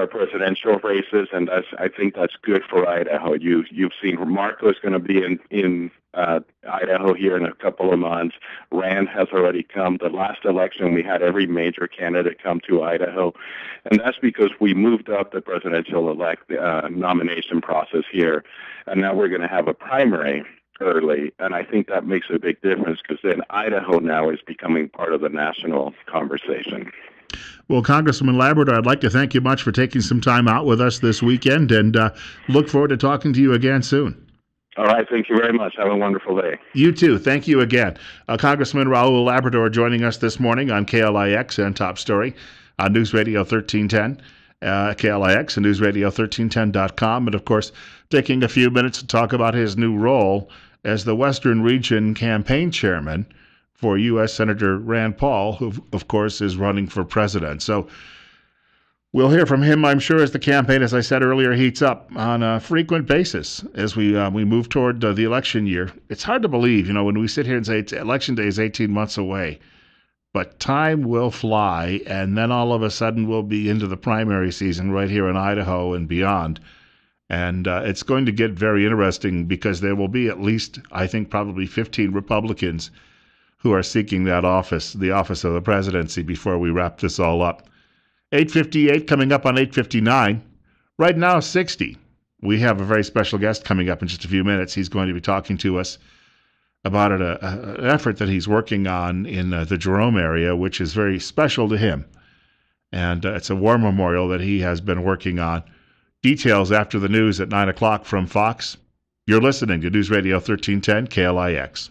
presidential races, and I think that's good for Idaho. You've seen Marco is going to be in Idaho here in a couple of months. Rand has already come. The last election, we had every major candidate come to Idaho, and that's because we moved up the presidential nomination process here, and now we're going to have a primary early, and I think that makes a big difference because then Idaho now is becoming part of the national conversation. Well, Congressman Labrador, I'd like to thank you much for taking some time out with us this weekend, and look forward to talking to you again soon. All right, thank you very much. Have a wonderful day. You too. Thank you again. Congressman Raul Labrador joining us this morning on KLIX and Top Story on News Radio 1310. KLIX and newsradio1310.com, and of course, taking a few minutes to talk about his new role as the Western Region campaign chairman for U.S. Senator Rand Paul, who, of course, is running for president. So we'll hear from him, I'm sure, as the campaign, as I said earlier, heats up on a frequent basis as we move toward the election year. It's hard to believe, when we sit here and say election day is 18 months away. But time will fly, and then all of a sudden we'll be into the primary season right here in Idaho and beyond. And it's going to get very interesting because there will be at least, I think, probably 15 Republicans who are seeking that office, the office of the presidency, before we wrap this all up. 8:58 coming up on 8:59. Right now, 60. We have a very special guest coming up in just a few minutes. He's going to be talking to us about an effort that he's working on in the Jerome area, which is very special to him. And it's a war memorial that he has been working on. Details after the news at 9 o'clock from Fox. You're listening to News Radio 1310 KLIX.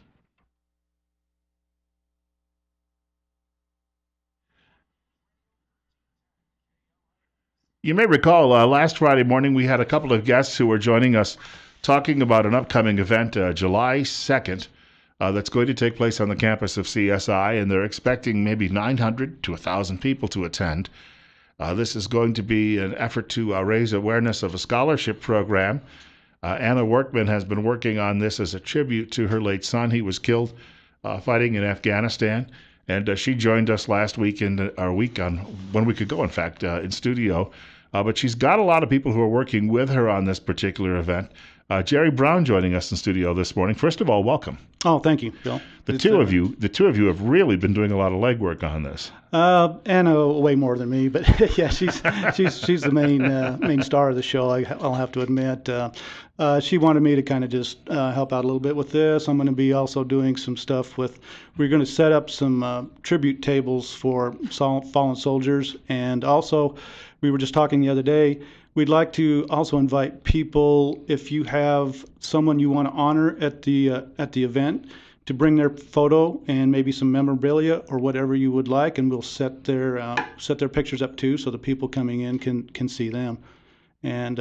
You may recall last Friday morning we had a couple of guests who were joining us talking about an upcoming event, July 2nd, that's going to take place on the campus of CSI, and they're expecting maybe 900 to 1,000 people to attend. This is going to be an effort to raise awareness of a scholarship program. Anna Workman has been working on this as a tribute to her late son. He was killed fighting in Afghanistan, and she joined us last week in our week on 1 week ago, in fact, in studio. But she's got a lot of people who are working with her on this particular event. Jerry Brown joining us in studio this morning. First of all, welcome. Oh, thank you, Bill. The two of you have really been doing a lot of legwork on this. Anna way more than me, but yeah, she's the main star of the show. I'll have to admit. She wanted me to kind of just help out a little bit with this. I'm going to be also doing some stuff with. We're going to set up some tribute tables for fallen soldiers, and also we were just talking the other day. We'd like to also invite people, if you have someone you want to honor at the event, to bring their photo and maybe some memorabilia or whatever you would like, and we'll set their pictures up too, so the people coming in can see them. And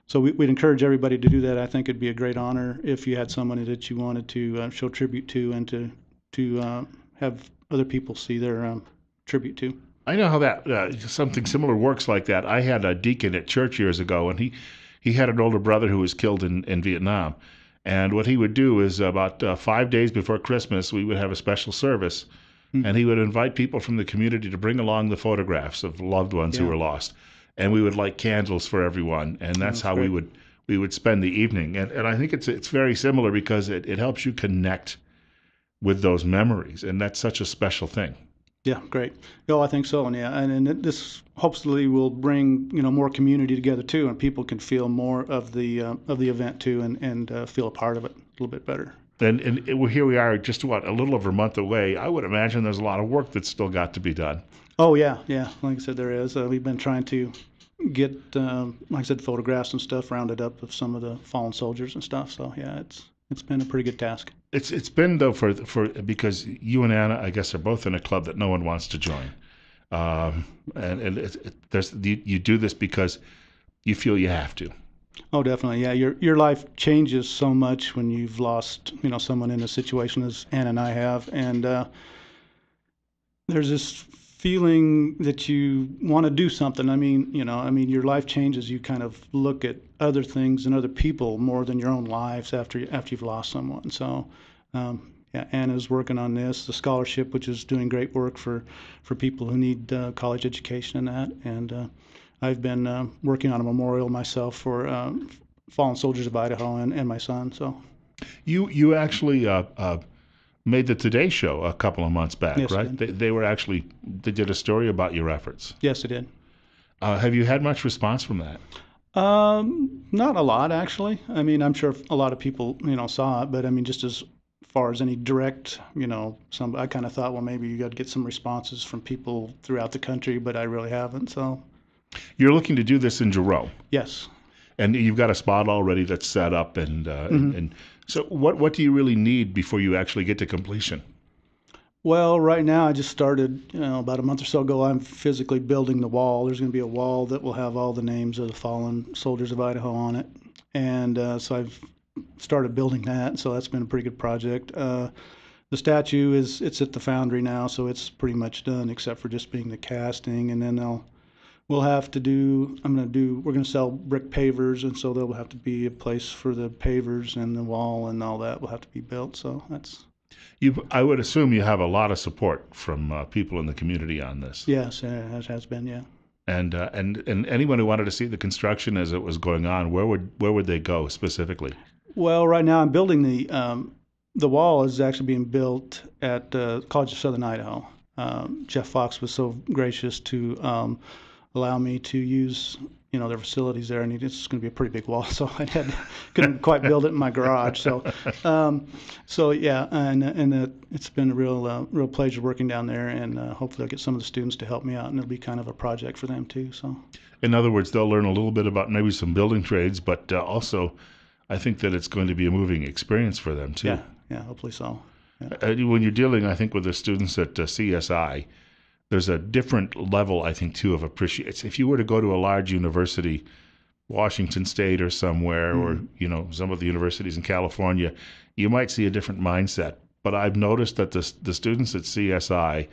so we'd encourage everybody to do that. I think it'd be a great honor if you had someone that you wanted to show tribute to and to have other people see their tribute to. I know how that something similar works like that. I had a deacon at church years ago, and he had an older brother who was killed in Vietnam. And what he would do is about 5 days before Christmas, we would have a special service, and he would invite people from the community to bring along the photographs of loved ones who were lost. And we would light candles for everyone, and that's how great. we would spend the evening. And I think it's very similar because it helps you connect with those memories, and that's such a special thing. Yeah, great. I think so, and this hopefully will bring more community together too, and people can feel more of the event too, and feel a part of it a little bit better. And here we are, just a little over a month away. I would imagine there's a lot of work that's still got to be done. Oh yeah. Like I said, there is. We've been trying to get, like I said, photographs and stuff rounded up of some of the fallen soldiers and stuff. So yeah, it's been a pretty good task. It's been though for because you and Anna, I guess, are both in a club that no one wants to join, you do this because you feel you have to. Oh, definitely. Yeah, your life changes so much when you've lost someone in a situation as Anna and I have, and there's this feeling that you want to do something. I mean, your life changes. You kind of look at other things and other people more than your own lives after you've lost someone. So, yeah, Anna's working on this, the scholarship, which is doing great work for people who need college education and that. And I've been working on a memorial myself for fallen soldiers of Idaho and my son. So. You actually made the Today Show a couple of months back, Yes, I right? did. They did a story about your efforts. Yes, I did. Have you had much response from that? Not a lot, actually. I mean, I'm sure a lot of people, saw it, but I mean, just as far as any direct, I kind of thought, well, maybe you got to get some responses from people throughout the country, but I really haven't. So, You're looking to do this in Jerome, yes. and you've got a spot already that's set up, and so what do you really need before you actually get to completion? Well, right now I just started, about a month or so ago. I'm physically building the wall. There's going to be a wall that will have all the names of the fallen soldiers of Idaho on it, and so I've started building that. So that's been a pretty good project. The statue it's at the foundry now, so it's pretty much done except for just being the casting, and then we're going to sell brick pavers, and so there'll have to be a place for the pavers, and the wall and all that will have to be built. So that's. I would assume you have a lot of support from people in the community on this. Yes, it has been, yeah. And anyone who wanted to see the construction as it was going on, where would they go specifically? Well, right now I'm building the wall is actually being built at College of Southern Idaho. Jeff Fox was so gracious to allow me to use their facilities there, and it's going to be a pretty big wall, so couldn't quite build it in my garage. So yeah, and it's been a real pleasure working down there, and hopefully I'll get some of the students to help me out, and it'll be kind of a project for them too. So, in other words, they'll learn a little bit about maybe some building trades, but also, I think that it's going to be a moving experience for them too. Yeah, hopefully so. Yeah. When you're dealing, I think, with the students at CSI. There's a different level, I think, too, of appreciation. If you were to go to a large university, Washington State or somewhere, or some of the universities in California, you might see a different mindset. But I've noticed that the students at CSI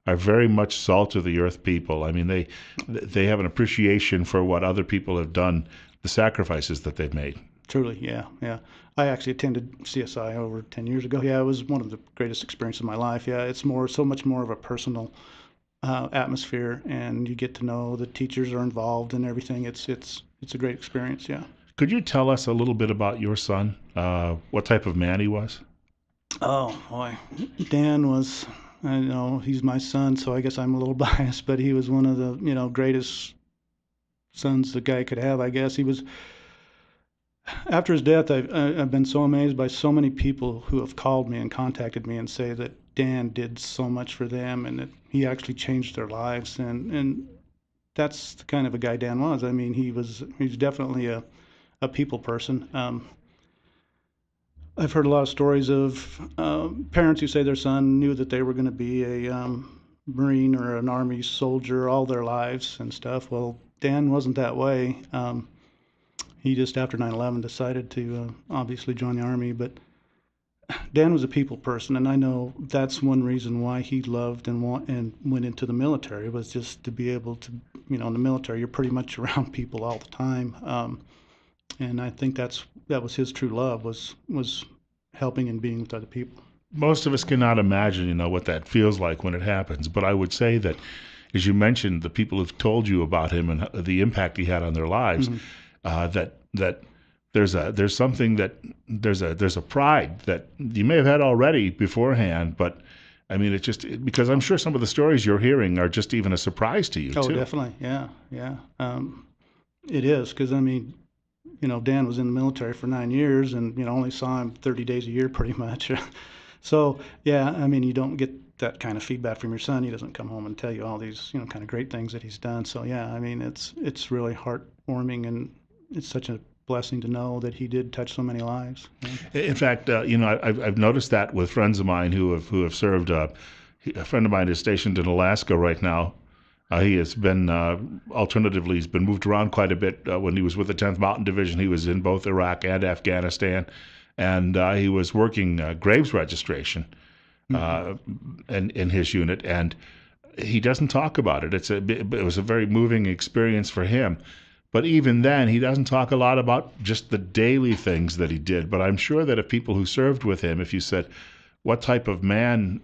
are very much salt of the earth people. I mean, they have an appreciation for what other people have done, the sacrifices that they've made. Truly, yeah. I actually attended CSI over 10 years ago. Yeah, it was one of the greatest experiences of my life. Yeah, it's so much more of a personal atmosphere, and you get to know the teachers are involved and everything. It's a great experience. Yeah. Could you tell us a little bit about your son? What type of man he was? Oh boy, Dan was. I know he's my son, so I guess I'm a little biased, but he was one of the greatest sons the guy could have. I guess he was. After his death, I've been so amazed by so many people who have called me and contacted me and say that Dan did so much for them and that he actually changed their lives, and that's the kind of a guy Dan was. I mean, he's definitely a people person. I've heard a lot of stories of parents who say their son knew that they were going to be a Marine or an Army soldier all their lives and stuff. Well, Dan wasn't that way. He just, after 9/11, decided to obviously join the Army, but Dan was a people person, and I know that's one reason why he loved and went into the military, was just to be able to, in the military, you're pretty much around people all the time, and I think that was his true love, was helping and being with other people. Most of us cannot imagine, what that feels like when it happens, but I would say that, as you mentioned, the people who've told you about him and the impact he had on their lives, that there's something that there's a pride that you may have had already beforehand, but I mean, it's just because I'm sure some of the stories you're hearing are just even a surprise to you too. Oh, definitely, yeah. It is, because I mean, Dan was in the military for 9 years, and only saw him 30 days a year, pretty much. So yeah, I mean, you don't get that kind of feedback from your son. He doesn't come home and tell you all these kind of great things that he's done. So yeah, I mean, it's really heartwarming, and it's such a blessing to know that he did touch so many lives. In fact, I've noticed that with friends of mine who have served. A friend of mine is stationed in Alaska right now. He has been, alternatively, he's been moved around quite a bit. When he was with the 10th Mountain Division, he was in both Iraq and Afghanistan, and he was working graves registration in his unit, and he doesn't talk about it. It was a very moving experience for him. But even then, he doesn't talk a lot about just the daily things that he did. But I'm sure that if people who served with him, if you said, what type of man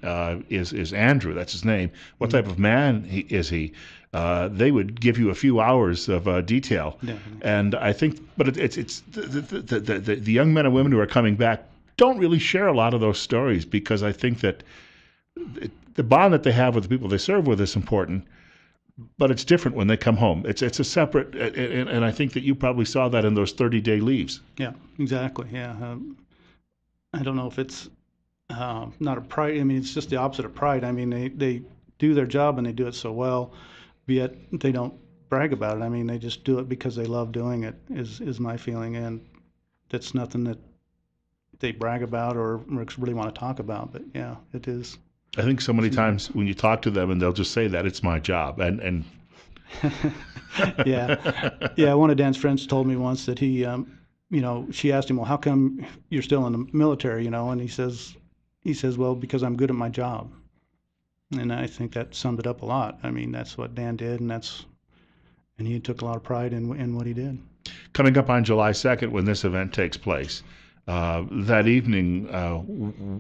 is Andrew, that's his name, what type of man is he, they would give you a few hours of detail. Yeah. And I think, but it's the young men and women who are coming back don't really share a lot of those stories because I think that the bond that they have with the people they serve with is important, but it's different when they come home. It's a separate, and I think that you probably saw that in those 30-day leaves. Yeah, exactly. Yeah. I don't know if it's not a pride. I mean, it's just the opposite of pride. I mean, they do their job and they do it so well, yet they don't brag about it. I mean, they just do it because they love doing it, is my feeling. And that's nothing that they brag about or really want to talk about. But yeah, it is. I think so many times when you talk to them and they'll just say that it's my job. And yeah. One of Dan's friends told me once that he, she asked him, well, how come you're still in the military, and he says, well, because I'm good at my job. And I think that summed it up a lot. I mean, that's what Dan did, and he took a lot of pride in what he did. Coming up on July 2nd, when this event takes place, that evening,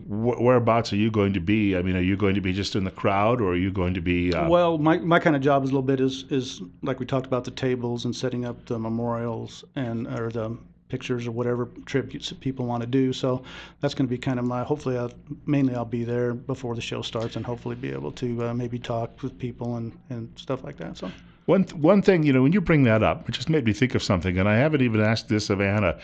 whereabouts are you going to be? I mean, are you going to be just in the crowd, or are you going to be? Well, my kind of job is a little bit is like we talked about, the tables and setting up the memorials or the pictures or whatever tributes that people want to do. So that's going to be kind of hopefully I'll be there before the show starts and hopefully be able to maybe talk with people and stuff like that. So one thing, when you bring that up, it just made me think of something, and I haven't even asked this of Anna,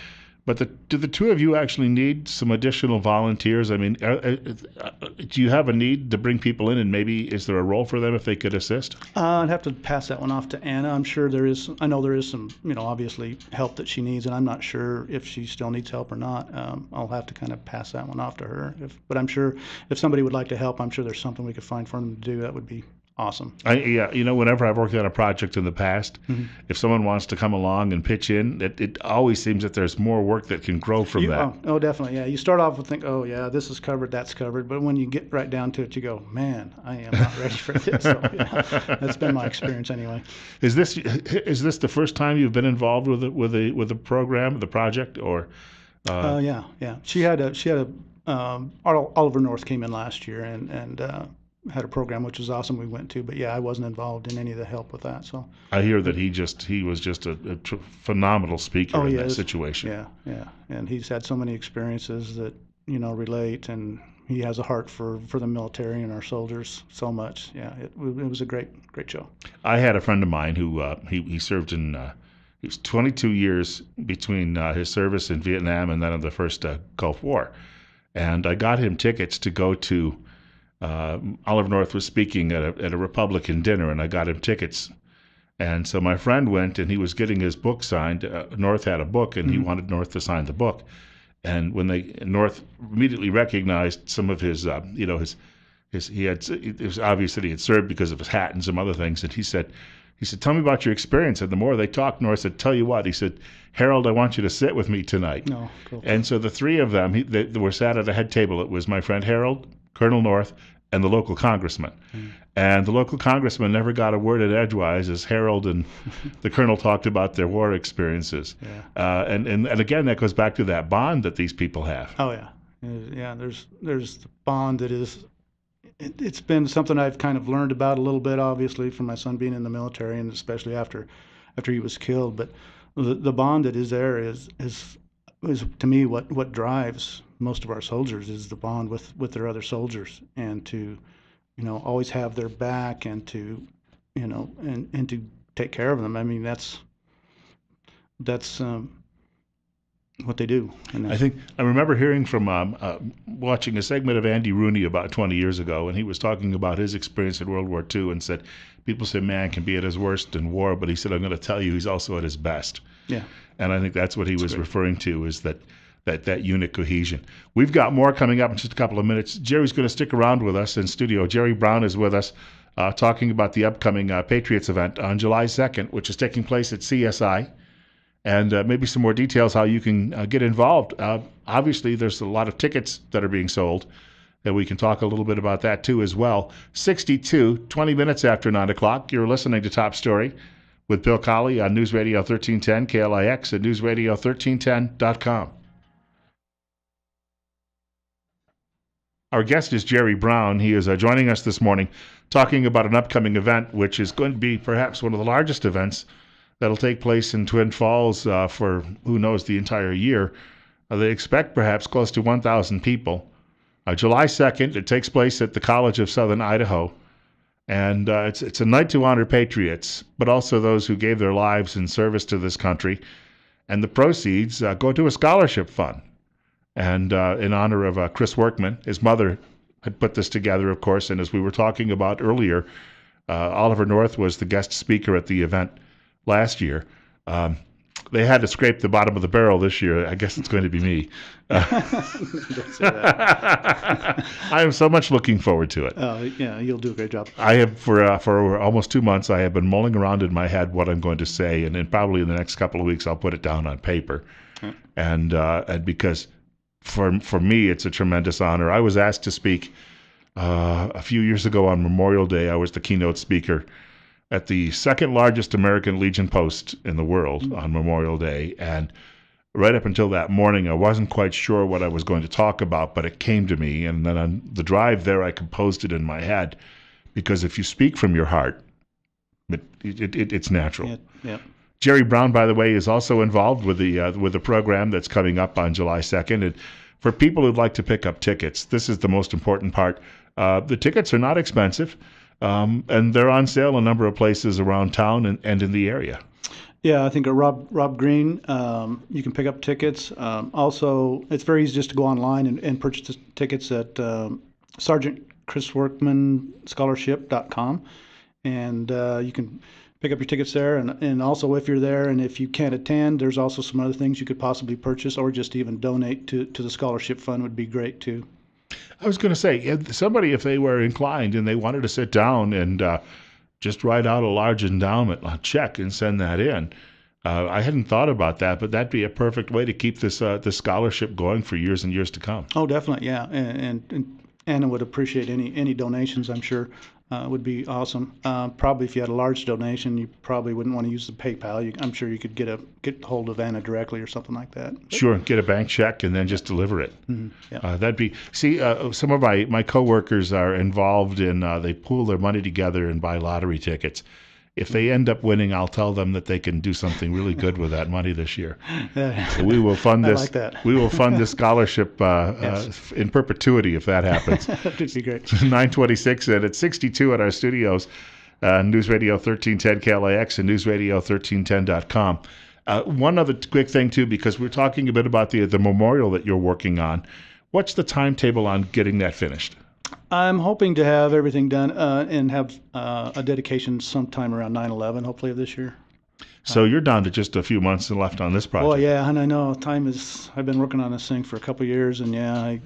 but do the two of you actually need some additional volunteers? I mean, do you have a need to bring people in, and maybe is there a role for them if they could assist? I'd have to pass that one off to Anna. I'm sure I know there is some, obviously help that she needs, and I'm not sure if she still needs help or not. I'll have to kind of pass that one off to her. But I'm sure if somebody would like to help, I'm sure there's something we could find for them to do. That would be awesome. Whenever I've worked on a project in the past, if someone wants to come along and pitch in, it always seems that there's more work that can grow from that. Oh, definitely. Yeah, you start off with oh yeah, this is covered, that's covered, but when you get right down to it, you go, man, I am not ready for this. So, that's been my experience anyway. Is this the first time you've been involved with the program, the project, or? Yeah. She had Oliver North came in last year and had a program which was awesome we went to, but yeah, I wasn't involved in any of the help with that. So I hear that he was just a phenomenal speaker in that situation. Yeah, and he's had so many experiences that relate, and he has a heart for the military and our soldiers so much. Yeah, it was a great show. I had a friend of mine who he served in he was 22 years between his service in Vietnam and then of the first Gulf War, and I got him tickets to go to. Oliver North was speaking at a Republican dinner, and I got him tickets. And so my friend went, and he was getting his book signed. North had a book, and he wanted North to sign the book. And when North immediately recognized some of his, it was obvious that he had served because of his hat and some other things. And he said, tell me about your experience. And the more they talked, North said, tell you what, he said, Harold, I want you to sit with me tonight. No, cool. And so the three of them, they were sat at a head table. It was my friend Harold, Colonel North, and the local congressman. And the local congressman never got a word in edgewise as Harold and the colonel talked about their war experiences. Yeah. And again, that goes back to that bond that these people have. Oh, yeah. Yeah, there's the bond that is, it's been something I've kind of learned about a little bit, obviously, from my son being in the military, and especially after he was killed. But the bond that is there is to me what drives most of our soldiers is the bond with their other soldiers, and to always have their back, and to and to take care of them. I mean, that's what they do. I think I remember hearing from watching a segment of Andy Rooney about 20 years ago, and he was talking about his experience in World War II, and said people say man can be at his worst in war, but he said, I'm going to tell you, he's also at his best. Yeah. And I think that's what he was referring to, is that unit cohesion. We've got more coming up in just a couple of minutes. Jerry's going to stick around with us in studio. Jerry Brown is with us talking about the upcoming Patriots event on July 2nd, which is taking place at CSI, and maybe some more details how you can get involved. Obviously, there's a lot of tickets that are being sold, and we can talk a little bit about that too as well. 20 minutes after 9 o'clock, you're listening to Top Story with Bill Colley on News Radio 1310, KLIX, at newsradio1310.com. Our guest is Jerry Brown. He is joining us this morning talking about an upcoming event, which is going to be perhaps one of the largest events that'll take place in Twin Falls for, who knows, the entire year. They expect perhaps close to 1,000 people. July 2nd, it takes place at the College of Southern Idaho. And it's a night to honor patriots, but also those who gave their lives in service to this country. And the proceeds go to a scholarship fund. And in honor of Chris Workman, his mother had put this together, of course. And as we were talking about earlier, Oliver North was the guest speaker at the event last year. They had to scrape the bottom of the barrel this year. I guess it's going to be me. Don't say that. I am so much looking forward to it. Yeah, you'll do a great job. I have, for almost 2 months, I have been mulling around in my head what I'm going to say, and then probably in the next couple of weeks I'll put it down on paper. And because for me it's a tremendous honor. I was asked to speak a few years ago on Memorial Day. I was the keynote speaker at the second largest American Legion post in the world on Memorial Day. And right up until that morning, I wasn't quite sure what I was going to talk about, but it came to me. And then on the drive there, I composed it in my head, because if you speak from your heart, it's natural. Yeah. Jerry Brown, by the way, is also involved with the program that's coming up on July 2nd. And for people who'd like to pick up tickets, this is the most important part. The tickets are not expensive. And they're on sale a number of places around town and in the area. Yeah, I think Rob Green, you can pick up tickets. Also, it's very easy just to go online and purchase tickets at sergeantchrisworkmanscholarship.com. And you can pick up your tickets there. And also, if you're there and if you can't attend, there's also some other things you could possibly purchase, or just even donate to the scholarship fund would be great too. I was going to say, somebody, if they were inclined and they wanted to sit down and just write out a large endowment check and send that in, I hadn't thought about that, but that'd be a perfect way to keep this scholarship going for years and years to come. Oh, definitely, yeah. And Anna would appreciate any donations, I'm sure. Would be awesome. Probably if you had a large donation, you probably wouldn't want to use the PayPal. I'm sure you could get hold of Anna directly or something like that. Sure, get a bank check and then just deliver it. Mm-hmm. Yeah. That'd be some of my coworkers are involved in. They pool their money together and buy lottery tickets. If they end up winning, I'll tell them that they can do something really good with that money this year. So we will fund this. I like that. We will fund this scholarship Yes. in perpetuity if that happens. That'd be great. 9:26 and at 62 at our studios, News Radio 1310 KLAX and newsradio1310.com. One other quick thing too, because we're talking a bit about the memorial that you're working on. What's the timetable on getting that finished? I'm hoping to have everything done and have a dedication sometime around 9/11, hopefully of this year. So you're down to just a few months left on this project. Well, yeah, and I know I've been working on this thing for a couple of years, and yeah,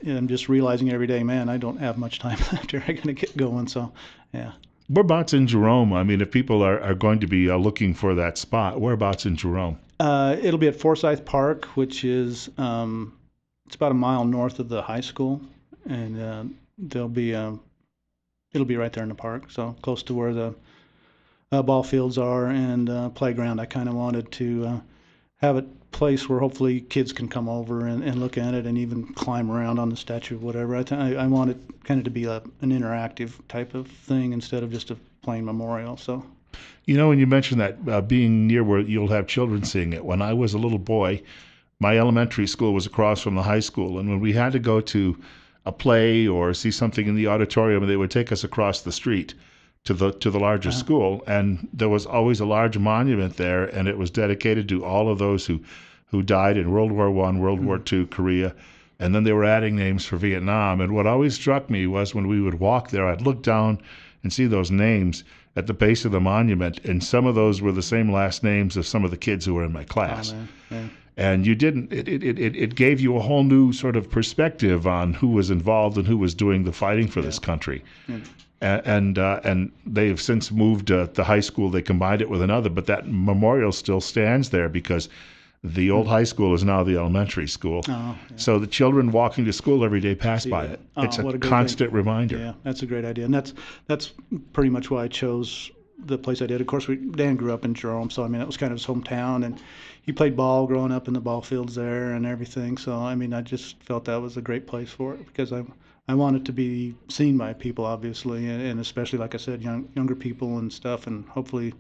I'm just realizing every day, man, I don't have much time left here. I got to get going, so yeah. Whereabouts in Jerome? I mean, if people are going to be looking for that spot, whereabouts in Jerome? It'll be at Forsyth Park, which is it's about a mile north of the high school, and it'll be right there in the park, so close to where the ball fields are and playground. I kind of wanted to have a place where hopefully kids can come over and look at it and even climb around on the statue or whatever. I want it kind of to be an interactive type of thing instead of just a plain memorial. So, when you mentioned that being near where you'll have children seeing it, when I was a little boy, my elementary school was across from the high school, and when we had to go to a play or see something in the auditorium, they would take us across the street to the larger school, and there was always a large monument there, and it was dedicated to all of those who died in World War I, World War II, Korea, and then they were adding names for Vietnam. And what always struck me was when we would walk there, I'd look down and see those names at the base of the monument, and some of those were the same last names of some of the kids who were in my class. Oh, man. And it gave you a whole new sort of perspective on who was involved and who was doing the fighting for this country. And they've since moved the high school. They combined it with another, but that memorial still stands there because the old high school is now the elementary school. So the children walking to school every day pass by it. It's a constant reminder. Yeah, that's a great idea, and that's pretty much why I chose the place I did. Of course, Dan grew up in Jerome, so I mean it was kind of his hometown, and he played ball growing up in the ball fields there and everything. So I mean, I just felt that was a great place for it because I want it to be seen by people, obviously, and especially, like I said, younger people and stuff, and hopefully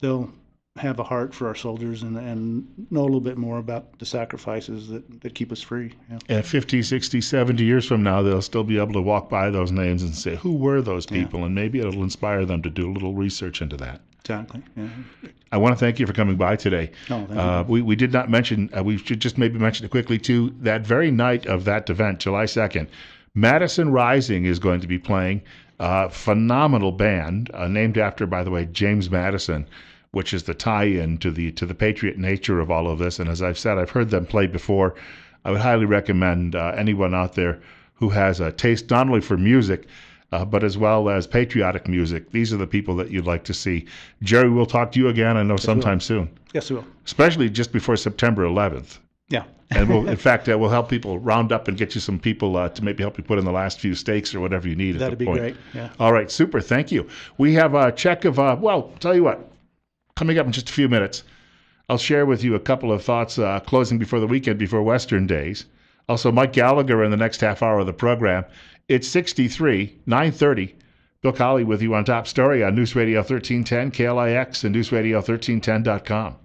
they'll have a heart for our soldiers and know a little bit more about the sacrifices that keep us free. Yeah. And 50, 60, 70 years from now, they'll still be able to walk by those names and say, who were those people? And maybe it'll inspire them to do a little research into that. Exactly. Yeah. I want to thank you for coming by today. Oh, thank you. We did not mention, we should just maybe mention it quickly too, that very night of that event, July 2nd, Madison Rising is going to be playing a phenomenal band named after, by the way, James Madison, which is the tie-in to the Patriot nature of all of this. And as I've said, I've heard them play before. I would highly recommend anyone out there who has a taste not only for music, but as well as patriotic music. These are the people that you'd like to see. Jerry, we'll talk to you again, I know, sometime soon. Yes, we will. Especially just before September 11th. Yeah. And we'll, in fact, we'll help people round up and get you some people to maybe help you put in the last few stakes or whatever you need at That'd the point. be great, yeah. All right, super, thank you. We have a check of, well, tell you what, coming up in just a few minutes, I'll share with you a couple of thoughts closing before the weekend, before Western Days. Also, Mike Gallagher in the next half hour of the program. It's 63, 9:30. Bill Colley with you on Top Story on News Radio 1310, KLIX, and newsradio1310.com.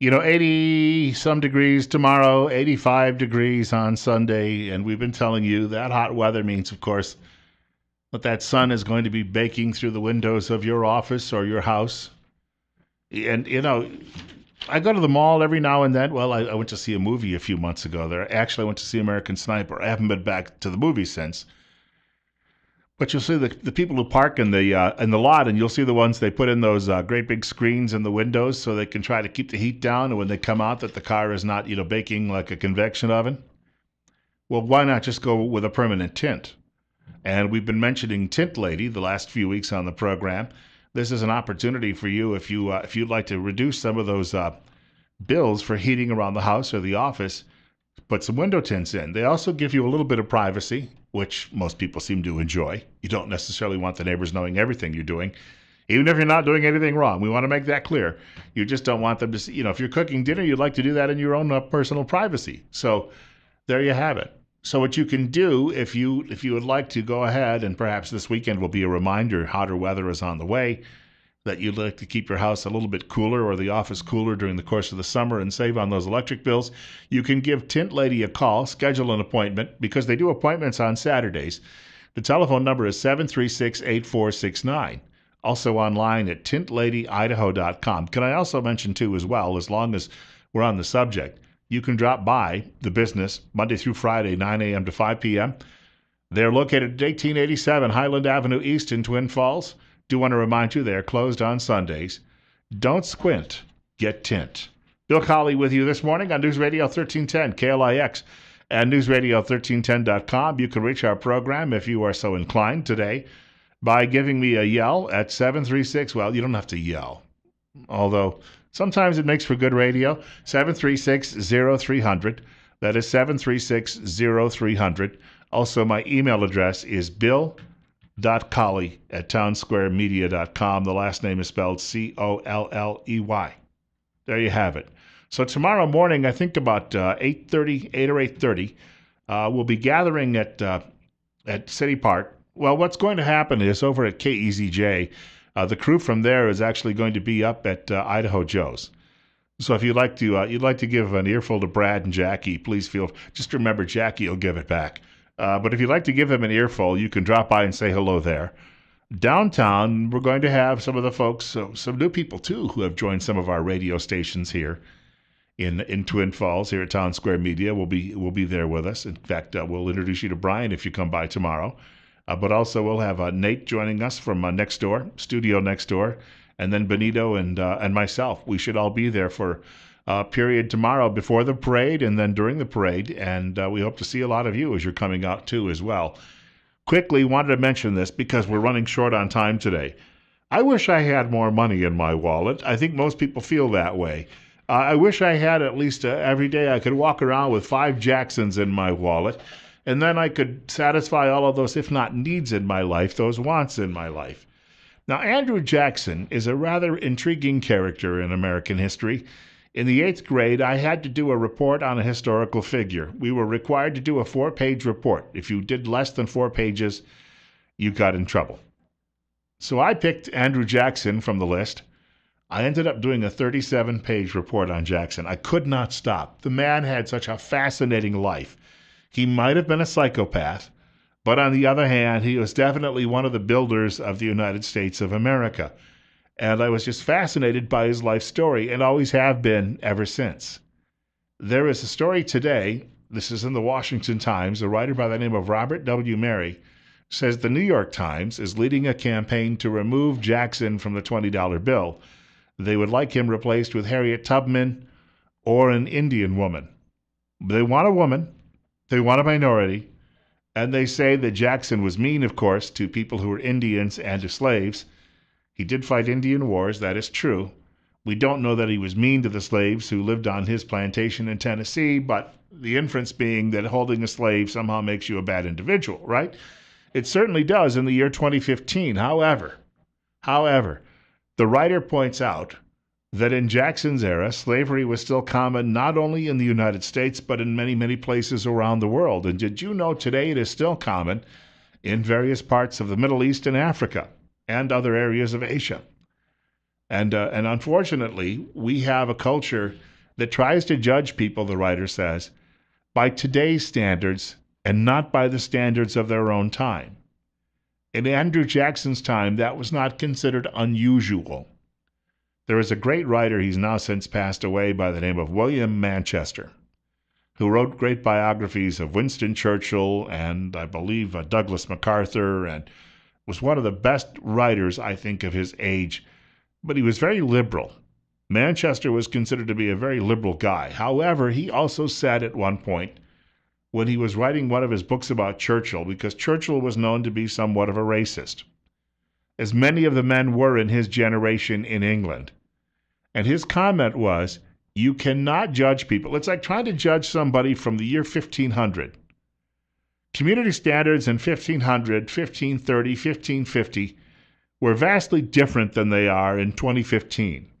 You know, 80-some degrees tomorrow, 85 degrees on Sunday, and we've been telling you that hot weather means, of course, that sun is going to be baking through the windows of your office or your house. And, you know, I go to the mall every now and then. Well, I went to see a movie a few months ago there. Actually, I went to see American Sniper. I haven't been back to the movies since. But you'll see the people who park in the lot, and you'll see the ones they put in those great big screens in the windows so they can try to keep the heat down, and when they come out that the car is not, you know, baking like a convection oven. Well, why not just go with a permanent tint? And we've been mentioning Tint Lady the last few weeks on the program. This is an opportunity for you if you'd like to reduce some of those bills for heating around the house or the office. Put some window tints in. They also give you a little bit of privacy, which most people seem to enjoy. You don't necessarily want the neighbors knowing everything you're doing, even if you're not doing anything wrong. We want to make that clear. You just don't want them to see, you know, if you're cooking dinner, you'd like to do that in your own personal privacy. So there you have it. So what you can do, if you would like to go ahead, and perhaps this weekend will be a reminder, hotter weather is on the way, that you'd like to keep your house a little bit cooler or the office cooler during the course of the summer and save on those electric bills, you can give Tint Lady a call, schedule an appointment, because they do appointments on Saturdays. The telephone number is 736-8469. Also online at tintladyidaho.com. Can I also mention, too, as well, as long as we're on the subject, you can drop by the business Monday through Friday, 9 a.m. to 5 p.m. They're located at 1887 Highland Avenue East in Twin Falls. Do want to remind you they're closed on Sundays. Don't squint, get tint. Bill Colley with you this morning on News Radio 1310, KLIX, and newsradio1310.com. You can reach our program if you are so inclined today by giving me a yell at 736. Well, you don't have to yell, although sometimes it makes for good radio. 736-0300. That is 736-0300. Also, my email address is bill.colley@townsquaremedia.com. The last name is spelled Colley. There you have it. So tomorrow morning, I think about 8:30, 8 or 8:30, we'll be gathering at City Park. Well, what's going to happen is over at KEZJ, the crew from there is actually going to be up at Idaho Joe's. So if you'd like to give an earful to Brad and Jackie, please just remember Jackie will give it back. But if you'd like to give them an earful, you can drop by and say hello there. Downtown, we're going to have some of the folks, some new people too, who have joined some of our radio stations here in Twin Falls here at Town Square Media. Will be there with us. In fact, we'll introduce you to Brian if you come by tomorrow. But also we'll have Nate joining us from next door, studio next door, and then Benito and myself. We should all be there for a period tomorrow before the parade and then during the parade, and we hope to see a lot of you as you're coming out too as well. Quickly, wanted to mention this because we're running short on time today. I wish I had more money in my wallet. I think most people feel that way. I wish I had at least every day I could walk around with 5 Jacksons in my wallet, and then I could satisfy all of those, if not needs in my life, those wants in my life. Now, Andrew Jackson is a rather intriguing character in American history. In the 8th grade, I had to do a report on a historical figure. We were required to do a 4-page report. If you did less than 4 pages, you got in trouble. So I picked Andrew Jackson from the list, I ended up doing a 37-page report on Jackson. I could not stop. The man had such a fascinating life. He might have been a psychopath, but on the other hand, he was definitely one of the builders of the United States of America. And I was just fascinated by his life story and always have been ever since. There is a story today, this is in the Washington Times, a writer by the name of Robert W. Mary says the New York Times is leading a campaign to remove Jackson from the $20 bill. They would like him replaced with Harriet Tubman or an Indian woman. They want a woman, they want a minority, and they say that Jackson was mean, of course, to people who were Indians and to slaves. He did fight Indian wars, that is true. We don't know that he was mean to the slaves who lived on his plantation in Tennessee, but the inference being that holding a slave somehow makes you a bad individual, right? It certainly does in the year 2015. However, the writer points out that in Jackson's era, slavery was still common not only in the United States, but in many, many places around the world. And did you know today it is still common in various parts of the Middle East and Africa and other areas of Asia? And unfortunately, we have a culture that tries to judge people, the writer says, by today's standards and not by the standards of their own time. In Andrew Jackson's time, that was not considered unusual. There is a great writer, he's now since passed away, by the name of William Manchester, who wrote great biographies of Winston Churchill and, I believe, Douglas MacArthur, and was one of the best writers, I think, of his age. But he was very liberal. Manchester was considered to be a very liberal guy. However, he also said at one point, when he was writing one of his books about Churchill, because Churchill was known to be somewhat of a racist, as many of the men were in his generation in England. And his comment was, you cannot judge people. It's like trying to judge somebody from the year 1500. Community standards in 1500, 1530, 1550 were vastly different than they are in 2015.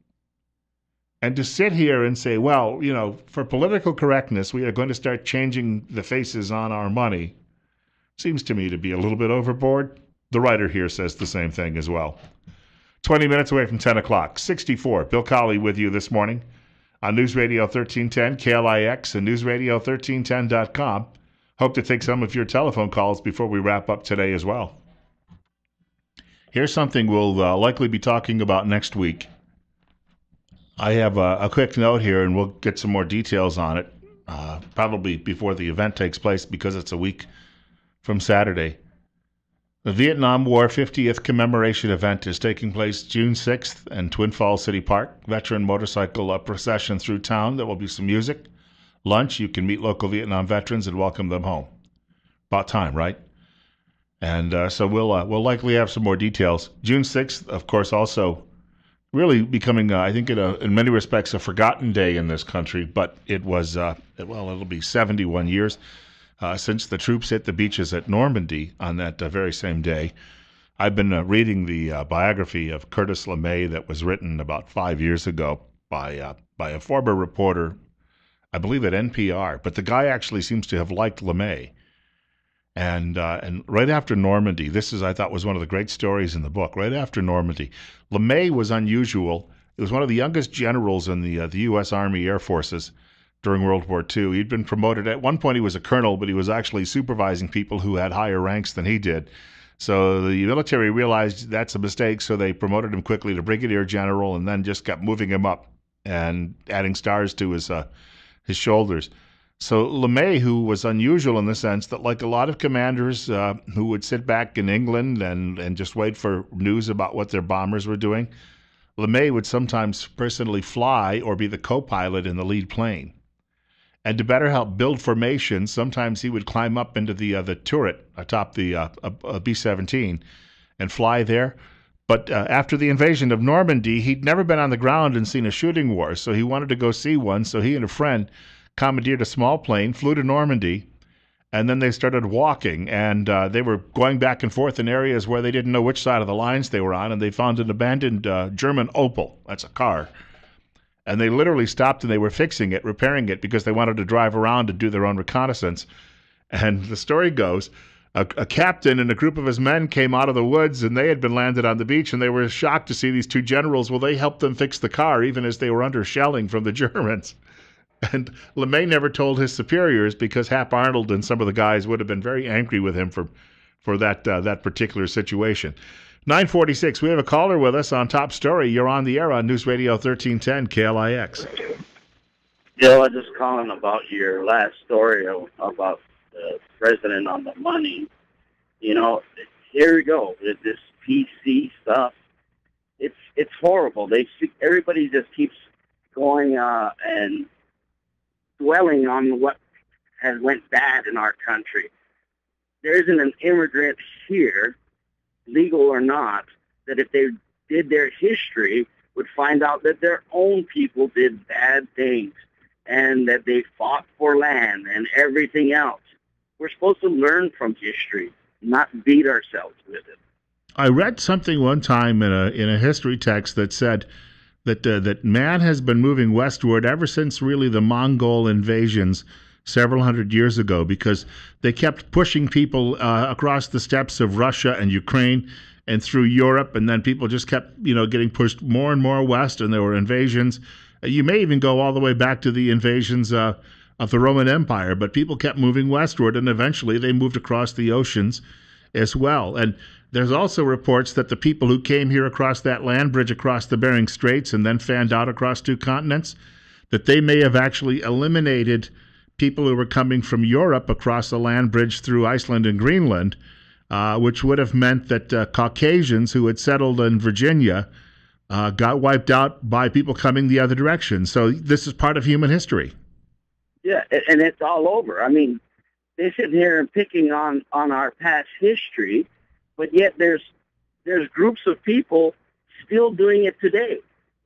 And to sit here and say, well, you know, for political correctness, we are going to start changing the faces on our money, seems to me to be a little bit overboard. The writer here says the same thing as well. 20 minutes away from 10 o'clock, 64. Bill Colley with you this morning on News Radio 1310, KLIX, and newsradio1310.com. Hope to take some of your telephone calls before we wrap up today as well. Here's something we'll likely be talking about next week. I have a quick note here, and we'll get some more details on it, probably before the event takes place because it's a week from Saturday. The Vietnam War 50th commemoration event is taking place June 6th in Twin Falls City Park. Veteran motorcycle procession through town. There will be some music, lunch. You can meet local Vietnam veterans and welcome them home. About time, right? And so we'll likely have some more details. June 6th, of course, also really becoming, I think, in many respects, a forgotten day in this country. But it was, it'll be 71 years since the troops hit the beaches at Normandy on that very same day. I've been reading the biography of Curtis LeMay that was written about 5 years ago by a former reporter, I believe at NPR. But the guy actually seems to have liked LeMay. And right after Normandy, I thought was one of the great stories in the book. Right after Normandy, LeMay was unusual. He was one of the youngest generals in the U.S. Army Air Forces during World War II. He'd been promoted. At one point, he was a colonel, but he was actually supervising people who had higher ranks than he did. So the military realized that's a mistake, so they promoted him quickly to brigadier general and then just kept moving him up and adding stars to his shoulders. So LeMay, who was unusual in the sense that, like a lot of commanders who would sit back in England and just wait for news about what their bombers were doing, LeMay would sometimes personally fly or be the co-pilot in the lead plane. And to better help build formation, sometimes he would climb up into the turret atop the B-17 and fly there. But after the invasion of Normandy, he'd never been on the ground and seen a shooting war, so he wanted to go see one. So he and a friend commandeered a small plane, flew to Normandy, and then they started walking. And they were going back and forth in areas where they didn't know which side of the lines they were on, and they found an abandoned German Opel. That's a car. And they literally stopped and they were fixing it, repairing it, because they wanted to drive around and do their own reconnaissance. And the story goes a captain and a group of his men came out of the woods, and they had been landed on the beach, and they were shocked to see these two generals. Well, they helped them fix the car, even as they were under shelling from the Germans. And LeMay never told his superiors because Hap Arnold and some of the guys would have been very angry with him for that particular situation. 9:46. We have a caller with us on Top Story. You're on the air on News Radio 1310 KLIX. Yeah, I was just calling about your last story about the president on the money. You know, here we go. This PC stuff. It's horrible. Everybody just keeps going and dwelling on what has went bad in our country. There isn't an immigrant here, legal or not, that if they did their history would find out that their own people did bad things and that they fought for land and everything else. We're supposed to learn from history, not beat ourselves with it. I read something one time in a history text that said that man has been moving westward ever since really the Mongol invasions several hundred years ago, because they kept pushing people across the steppes of Russia and Ukraine and through Europe, and then people just kept getting pushed more and more west, and there were invasions. You may even go all the way back to the invasions of the Roman Empire, but people kept moving westward, and eventually they moved across the oceans as well. And there's also reports that the people who came here across that land bridge across the Bering Straits and then fanned out across two continents, that they may have actually eliminated people who were coming from Europe across the land bridge through Iceland and Greenland, which would have meant that Caucasians who had settled in Virginia got wiped out by people coming the other direction. So this is part of human history. Yeah, and it's all over. I mean, they sit here and picking on our past history, but yet there's groups of people still doing it today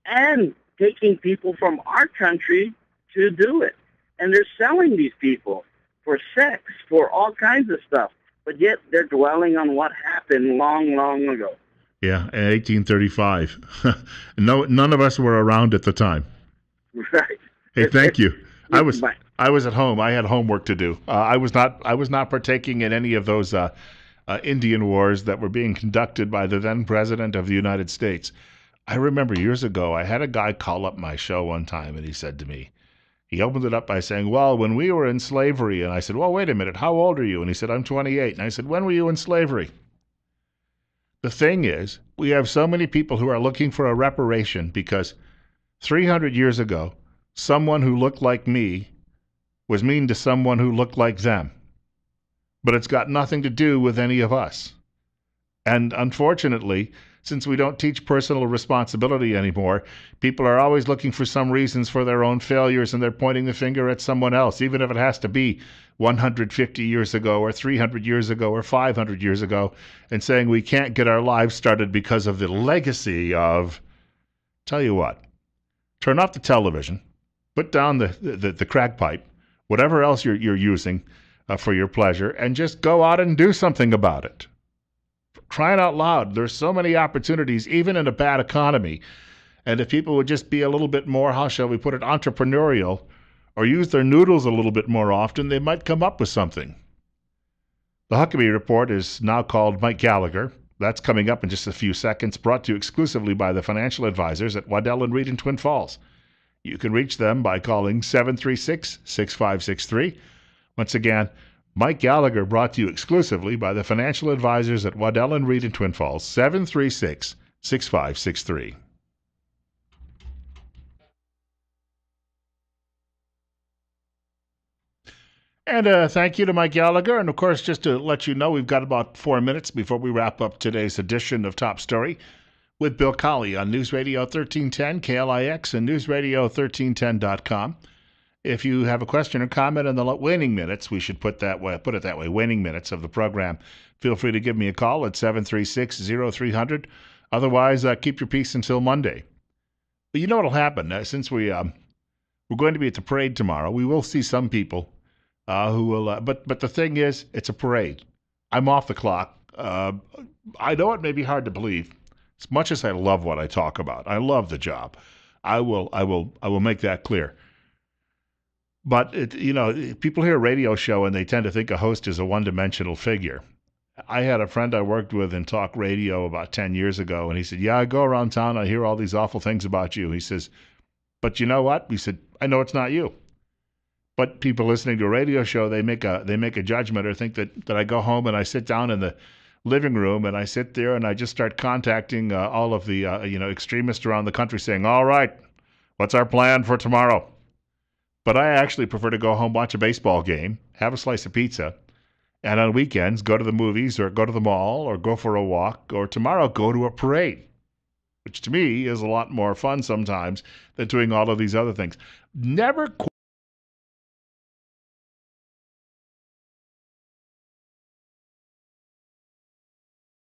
and taking people from our country to do it. And they're selling these people for sex, for all kinds of stuff, but yet they're dwelling on what happened long, long ago. Yeah, in 1835. None of us were around at the time. Right. Hey, thank you. I was at home. I had homework to do. I was not partaking in any of those Indian wars that were being conducted by the then president of the United States. I remember years ago, I had a guy call up my show one time, and he said to me, he opened it up by saying, well, when we were in slavery, and I said, well, wait a minute, how old are you? And he said, I'm 28. And I said, when were you in slavery? The thing is, we have so many people who are looking for a reparation because 300 years ago, someone who looked like me was mean to someone who looked like them. But it's got nothing to do with any of us. And unfortunately, since we don't teach personal responsibility anymore, people are always looking for some reasons for their own failures, and they're pointing the finger at someone else, even if it has to be 150 years ago or 300 years ago or 500 years ago, and saying we can't get our lives started because of the legacy of... Tell you what, turn off the television, put down the crack pipe, whatever else you're using for your pleasure, and just go out and do something about it. Crying out loud, there's so many opportunities, even in a bad economy. And if people would just be a little bit more, how shall we put it, entrepreneurial, or use their noodles a little bit more often, they might come up with something. The Huckabee Report is now called Mike Gallagher. That's coming up in just a few seconds, brought to you exclusively by the financial advisors at Waddell & Reed in Twin Falls. You can reach them by calling 736-6563. Once again, Mike Gallagher, brought to you exclusively by the financial advisors at Waddell & Reed in Twin Falls, 736-6563. And thank you to Mike Gallagher. And, of course, just to let you know, we've got about 4 minutes before we wrap up today's edition of Top Story with Bill Colley on News Radio 1310, KLIX, and newsradio1310.com. If you have a question or comment in the waning minutes, we should put it that way, waning minutes of the program, feel free to give me a call at 736-0300. Otherwise, keep your peace until Monday. But you know what will happen? Since we're going to be at the parade tomorrow, we will see some people who will, but the thing is, it's a parade. I'm off the clock. I know it may be hard to believe. As much as I love what I talk about, I love the job. I will make that clear. But people hear a radio show and they tend to think a host is a one-dimensional figure. I had a friend I worked with in talk radio about 10 years ago, and he said, yeah, I go around town, I hear all these awful things about you. He says, but you know what? He said, I know it's not you. But people listening to a radio show, they make a judgment or think that I go home and I sit down in the living room and I sit there and I just start contacting all of the extremists around the country saying, all right, what's our plan for tomorrow? But I actually prefer to go home, watch a baseball game, have a slice of pizza, and on weekends go to the movies or go to the mall or go for a walk, or tomorrow go to a parade, which to me is a lot more fun sometimes than doing all of these other things. Never